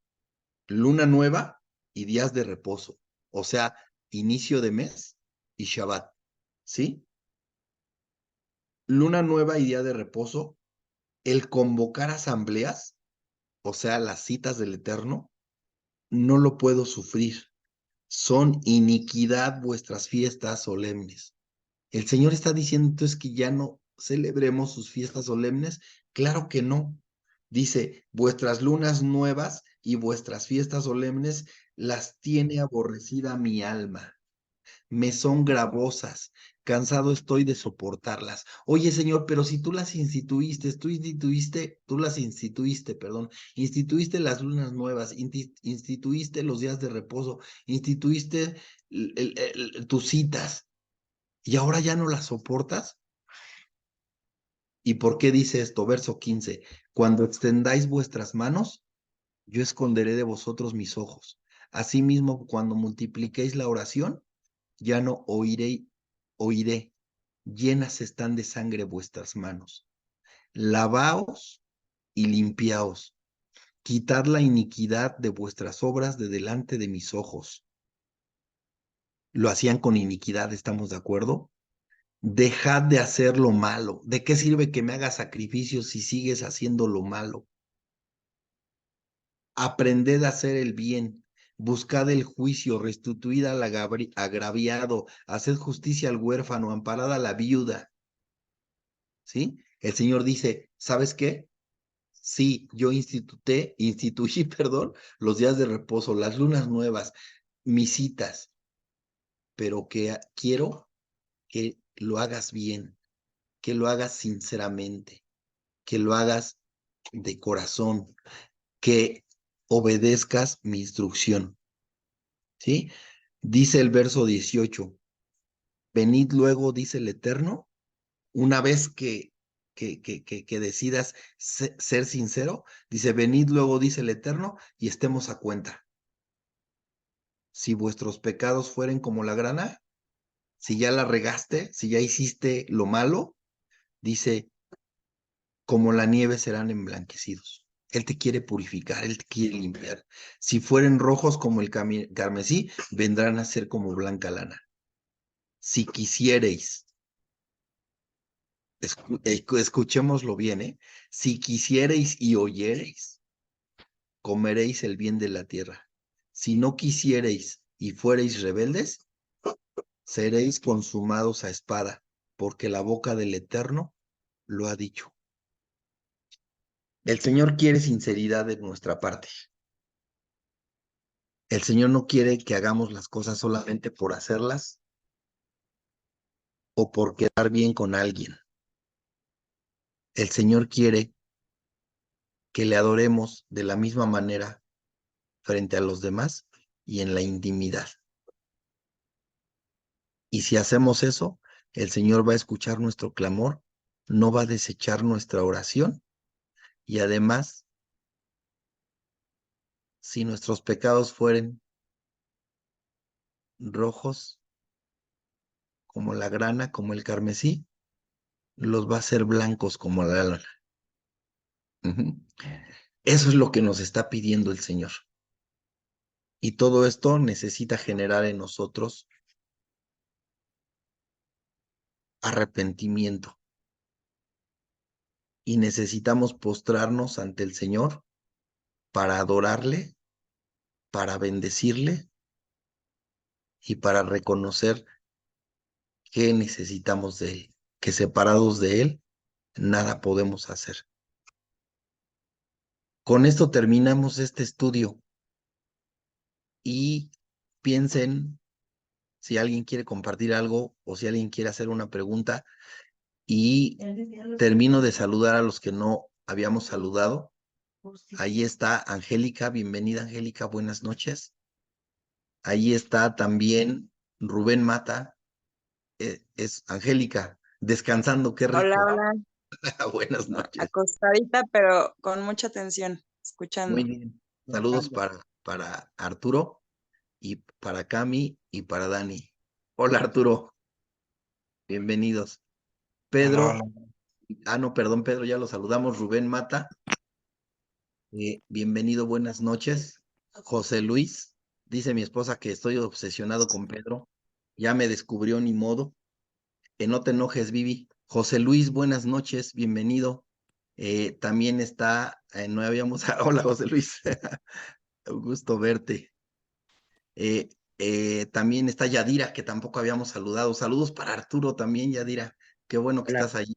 luna nueva y días de reposo, o sea, inicio de mes y Shabbat, ¿sí? Luna nueva y día de reposo, el convocar asambleas, o sea, las citas del Eterno, no lo puedo sufrir. Son iniquidad vuestras fiestas solemnes. El Señor está diciendo entonces que ya no celebremos sus fiestas solemnes. Claro que no. Dice, vuestras lunas nuevas y vuestras fiestas solemnes las tiene aborrecida mi alma. Me son gravosas, cansado estoy de soportarlas. Oye, Señor, pero si tú las instituiste las lunas nuevas, instituiste los días de reposo, instituiste tus citas, y ahora ya no las soportas. ¿Y por qué dice esto? Verso 15, cuando extendáis vuestras manos, yo esconderé de vosotros mis ojos. Asimismo, cuando multipliquéis la oración, ya no oiré, llenas están de sangre vuestras manos. Lavaos y limpiaos, quitad la iniquidad de vuestras obras de delante de mis ojos. Lo hacían con iniquidad, ¿estamos de acuerdo? Dejad de hacer lo malo. ¿De qué sirve que me hagas sacrificios si sigues haciendo lo malo? Aprended a hacer el bien, buscad el juicio, restituid al agraviado, haced justicia al huérfano, amparad a la viuda. ¿Sí? El Señor dice, ¿sabes qué? Sí, yo instituí, perdón, los días de reposo, las lunas nuevas, mis citas, pero que quiero que lo hagas bien, que lo hagas sinceramente, que lo hagas de corazón, que obedezcas mi instrucción, ¿sí? Dice el verso 18, venid luego, dice el Eterno, una vez que decidas ser sincero, dice, venid luego, dice el Eterno, y estemos a cuenta. Si vuestros pecados fueren como la grana, si ya la regaste, si ya hiciste lo malo, dice, como la nieve serán emblanquecidos. Él te quiere purificar, Él te quiere limpiar. Si fueren rojos como el carmesí, vendrán a ser como blanca lana. Si quisiereis, escuchémoslo bien, ¿eh? Si quisiereis y oyereis, comeréis el bien de la tierra. Si no quisiereis y fuereis rebeldes, seréis consumados a espada, porque la boca del Eterno lo ha dicho. El Señor quiere sinceridad de nuestra parte. El Señor no quiere que hagamos las cosas solamente por hacerlas o por quedar bien con alguien. El Señor quiere que le adoremos de la misma manera frente a los demás y en la intimidad. Y si hacemos eso, el Señor va a escuchar nuestro clamor, no va a desechar nuestra oración y además, si nuestros pecados fueren rojos como la grana, como el carmesí, los va a hacer blancos como la lana. Eso es lo que nos está pidiendo el Señor. Y todo esto necesita generar en nosotros arrepentimiento. Y necesitamos postrarnos ante el Señor para adorarle, para bendecirle y para reconocer que necesitamos de Él, que separados de Él, nada podemos hacer. Con esto terminamos este estudio y piensen si alguien quiere compartir algo o si alguien quiere hacer una pregunta y termino de saludar a los que no habíamos saludado. Ahí está Angélica, bienvenida Angélica, buenas noches. Ahí está también Rubén Mata, es Angélica, descansando, qué rico. Hola, hola. Buenas noches. Acostadita, pero con mucha atención, Muy escuchando. bien. Saludos para Arturo y para Cami y para Dani. Hola Arturo, bienvenidos. Pedro, no, perdón, Pedro, ya lo saludamos. Rubén Mata, bienvenido, buenas noches. José Luis, dice mi esposa que estoy obsesionado con Pedro. Ya me descubrió, ni modo. No te enojes, Vivi. José Luis, buenas noches, bienvenido. También está, no habíamos, hola José Luis, un gusto verte. También está Yadira, que tampoco habíamos saludado. Saludos para Arturo también, Yadira. Qué bueno que estás ahí.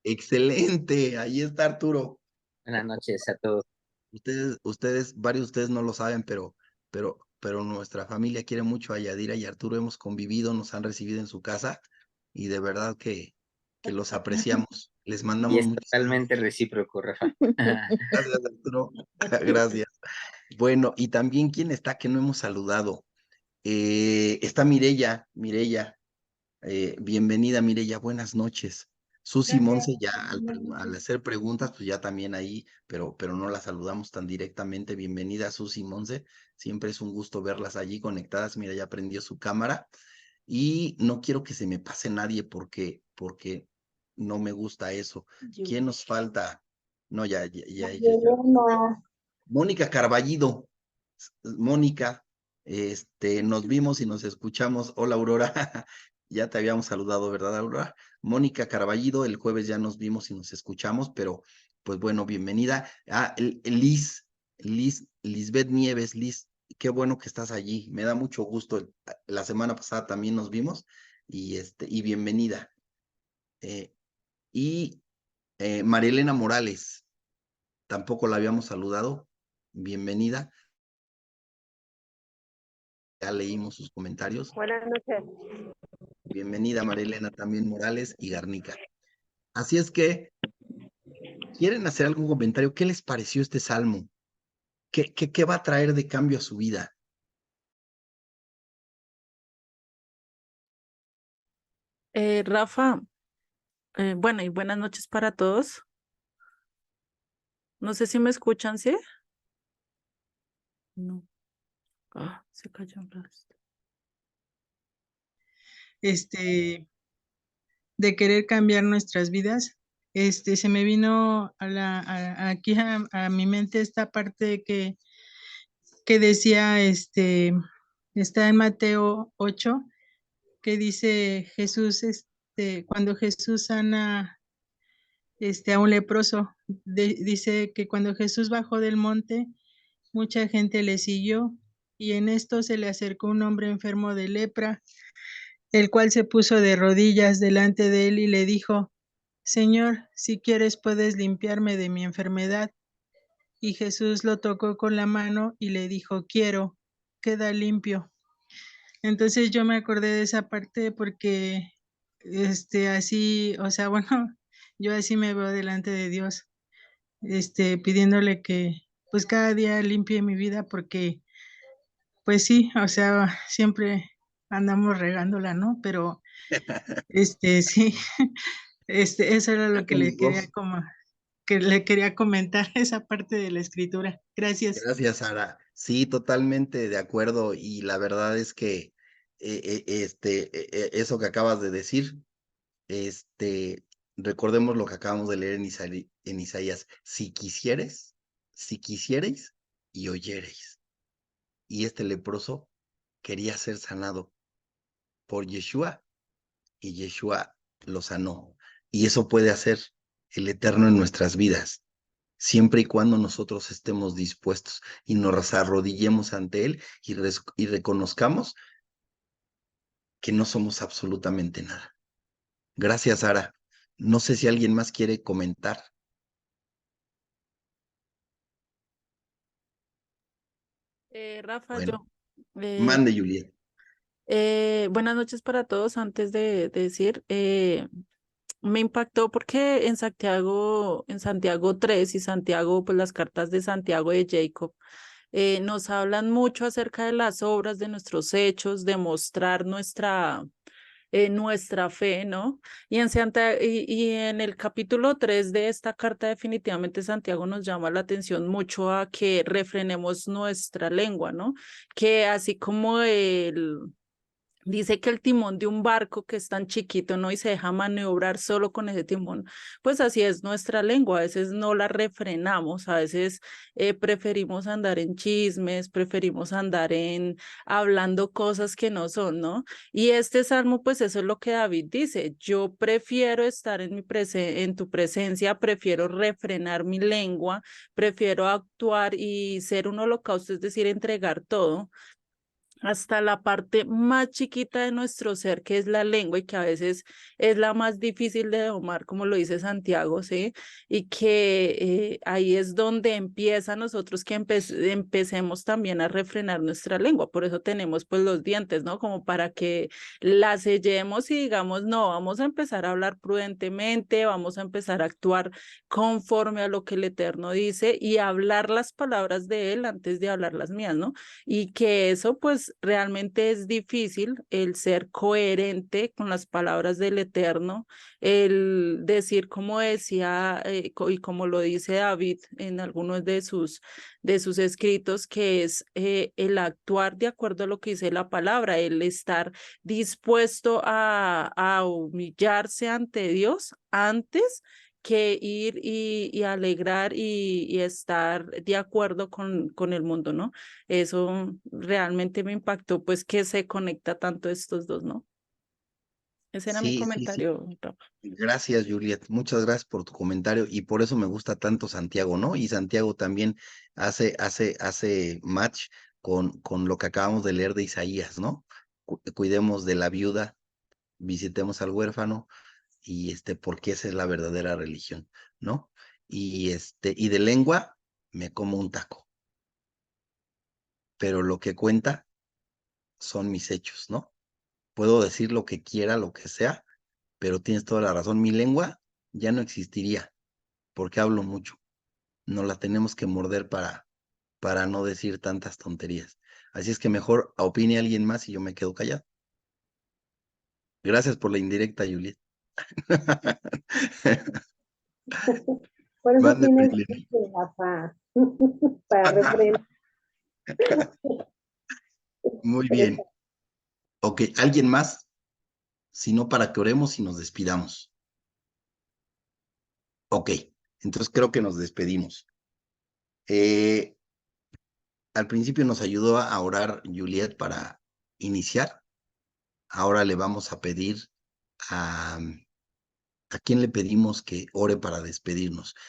Excelente, ahí está Arturo. Buenas noches a todos. Varios de ustedes no lo saben, pero nuestra familia quiere mucho a Yadira y Arturo. Hemos convivido, nos han recibido en su casa y de verdad que los apreciamos. Les Y mandamos es mucho. totalmente recíproco, Rafa. Gracias, Arturo. Gracias. Bueno, y también, ¿quién está que no hemos saludado? Está Mireya, bienvenida Mireya, buenas noches. Susi Monse ya al hacer preguntas, pues ya también ahí, pero no la saludamos tan directamente. Bienvenida Susi Monse, siempre es un gusto verlas allí conectadas. Mira, ya prendió su cámara y no quiero que se me pase nadie porque no me gusta eso. ¿Quién nos falta? No, ya. Mónica Carballido. Mónica, nos vimos y nos escuchamos. Hola, Aurora. Ya te habíamos saludado, ¿verdad, Aurora? Mónica Carballido, el jueves ya nos vimos y nos escuchamos, pero pues bueno, bienvenida. Lisbeth Nieves, Liz, qué bueno que estás allí. Me da mucho gusto. La semana pasada también nos vimos y bienvenida. Marielena Morales, tampoco la habíamos saludado. Bienvenida. Ya leímos sus comentarios. Buenas noches. Bienvenida Marilena también Morales y Garnica. Así es que, ¿quieren hacer algún comentario? ¿Qué les pareció este salmo? ¿Qué va a traer de cambio a su vida? Rafa, bueno, y buenas noches para todos. No sé si me escuchan, ¿sí? No. Se cayó un rastro. De querer cambiar nuestras vidas, se me vino aquí a mi mente esta parte que decía, está en Mateo 8, que dice Jesús, cuando Jesús sana, a un leproso, dice que cuando Jesús bajó del monte, mucha gente le siguió, y en esto se le acercó un hombre enfermo de lepra, el cual se puso de rodillas delante de él y le dijo: Señor, si quieres puedes limpiarme de mi enfermedad. Y Jesús lo tocó con la mano y le dijo: quiero, queda limpio. Entonces yo me acordé de esa parte porque, así, o sea, bueno, yo así me veo delante de Dios, pidiéndole que, pues cada día limpie mi vida porque, pues sí, o sea, siempre andamos regándola, ¿no? Pero, sí, eso era lo que le quería Dos. comentar, esa parte de la escritura. Gracias. Gracias, Sara. Sí, totalmente de acuerdo. Y la verdad es que eso que acabas de decir, recordemos lo que acabamos de leer en Isaías. Si quisierais y oyereis. Y este leproso quería ser sanado por Yeshua y Yeshua lo sanó. Y eso puede hacer el Eterno en nuestras vidas, siempre y cuando nosotros estemos dispuestos y nos arrodillemos ante Él y reconozcamos que no somos absolutamente nada. Gracias, Sara. No sé si alguien más quiere comentar. Rafa, Bueno, yo. eh, mande, Juliet. Buenas noches para todos. Antes de decir, me impactó porque en Santiago 3 y Santiago, pues las cartas de Santiago y de Jacob, nos hablan mucho acerca de las obras, de nuestros hechos, de mostrar nuestra fe, ¿no? Y en el capítulo 3 de esta carta, definitivamente Santiago nos llama la atención mucho a que refrenemos nuestra lengua, ¿no? Que así como dice que el timón de un barco que es tan chiquito, ¿no? Y se deja maniobrar solo con ese timón. Pues así es nuestra lengua. A veces no la refrenamos, a veces preferimos andar en chismes, preferimos andar hablando cosas que no son, ¿no? Y este salmo, pues eso es lo que David dice. Yo prefiero estar en tu presencia, prefiero refrenar mi lengua, prefiero actuar y ser un holocausto, es decir, entregar todo hasta la parte más chiquita de nuestro ser, que es la lengua y que a veces es la más difícil de domar, como lo dice Santiago, ¿sí? Y que ahí es donde empieza nosotros que empecemos también a refrenar nuestra lengua. Por eso tenemos pues los dientes, ¿no? Como para que la sellemos y digamos, no, vamos a empezar a hablar prudentemente, vamos a empezar a actuar conforme a lo que el Eterno dice y hablar las palabras de Él antes de hablar las mías, ¿no? Y que eso pues realmente es difícil, el ser coherente con las palabras del Eterno, el decir como decía y como lo dice David en algunos de sus escritos, que es el actuar de acuerdo a lo que dice la palabra, el estar dispuesto a humillarse ante Dios antes que ir y alegrar y estar de acuerdo con el mundo, ¿no? Eso realmente me impactó, pues que se conecta tanto estos dos, ¿no? Ese era mi Sí, sí, sí. comentario, Rafa. Gracias, Juliet. Muchas gracias por tu comentario y por eso me gusta tanto Santiago, ¿no? Y Santiago también hace match con lo que acabamos de leer de Isaías, ¿no? Cuidemos de la viuda, visitemos al huérfano y porque esa es la verdadera religión, ¿no? Y de lengua me como un taco, pero lo que cuenta son mis hechos, ¿no? Puedo decir lo que quiera, lo que sea, pero tienes toda la razón. Mi lengua ya no existiría, porque hablo mucho. No la tenemos que morder para no decir tantas tonterías. Así es que mejor opine alguien más y yo me quedo callado. Gracias por la indirecta, Juliet. Por eso Mándeme, tienes Lili. Rafa, para refrenar. Muy bien. Ok, ¿alguien más? Si no, para que oremos y nos despidamos. Ok, entonces creo que nos despedimos. Al principio nos ayudó a orar Juliet para iniciar. Ahora le vamos a pedir a quién le pedimos que ore para despedirnos.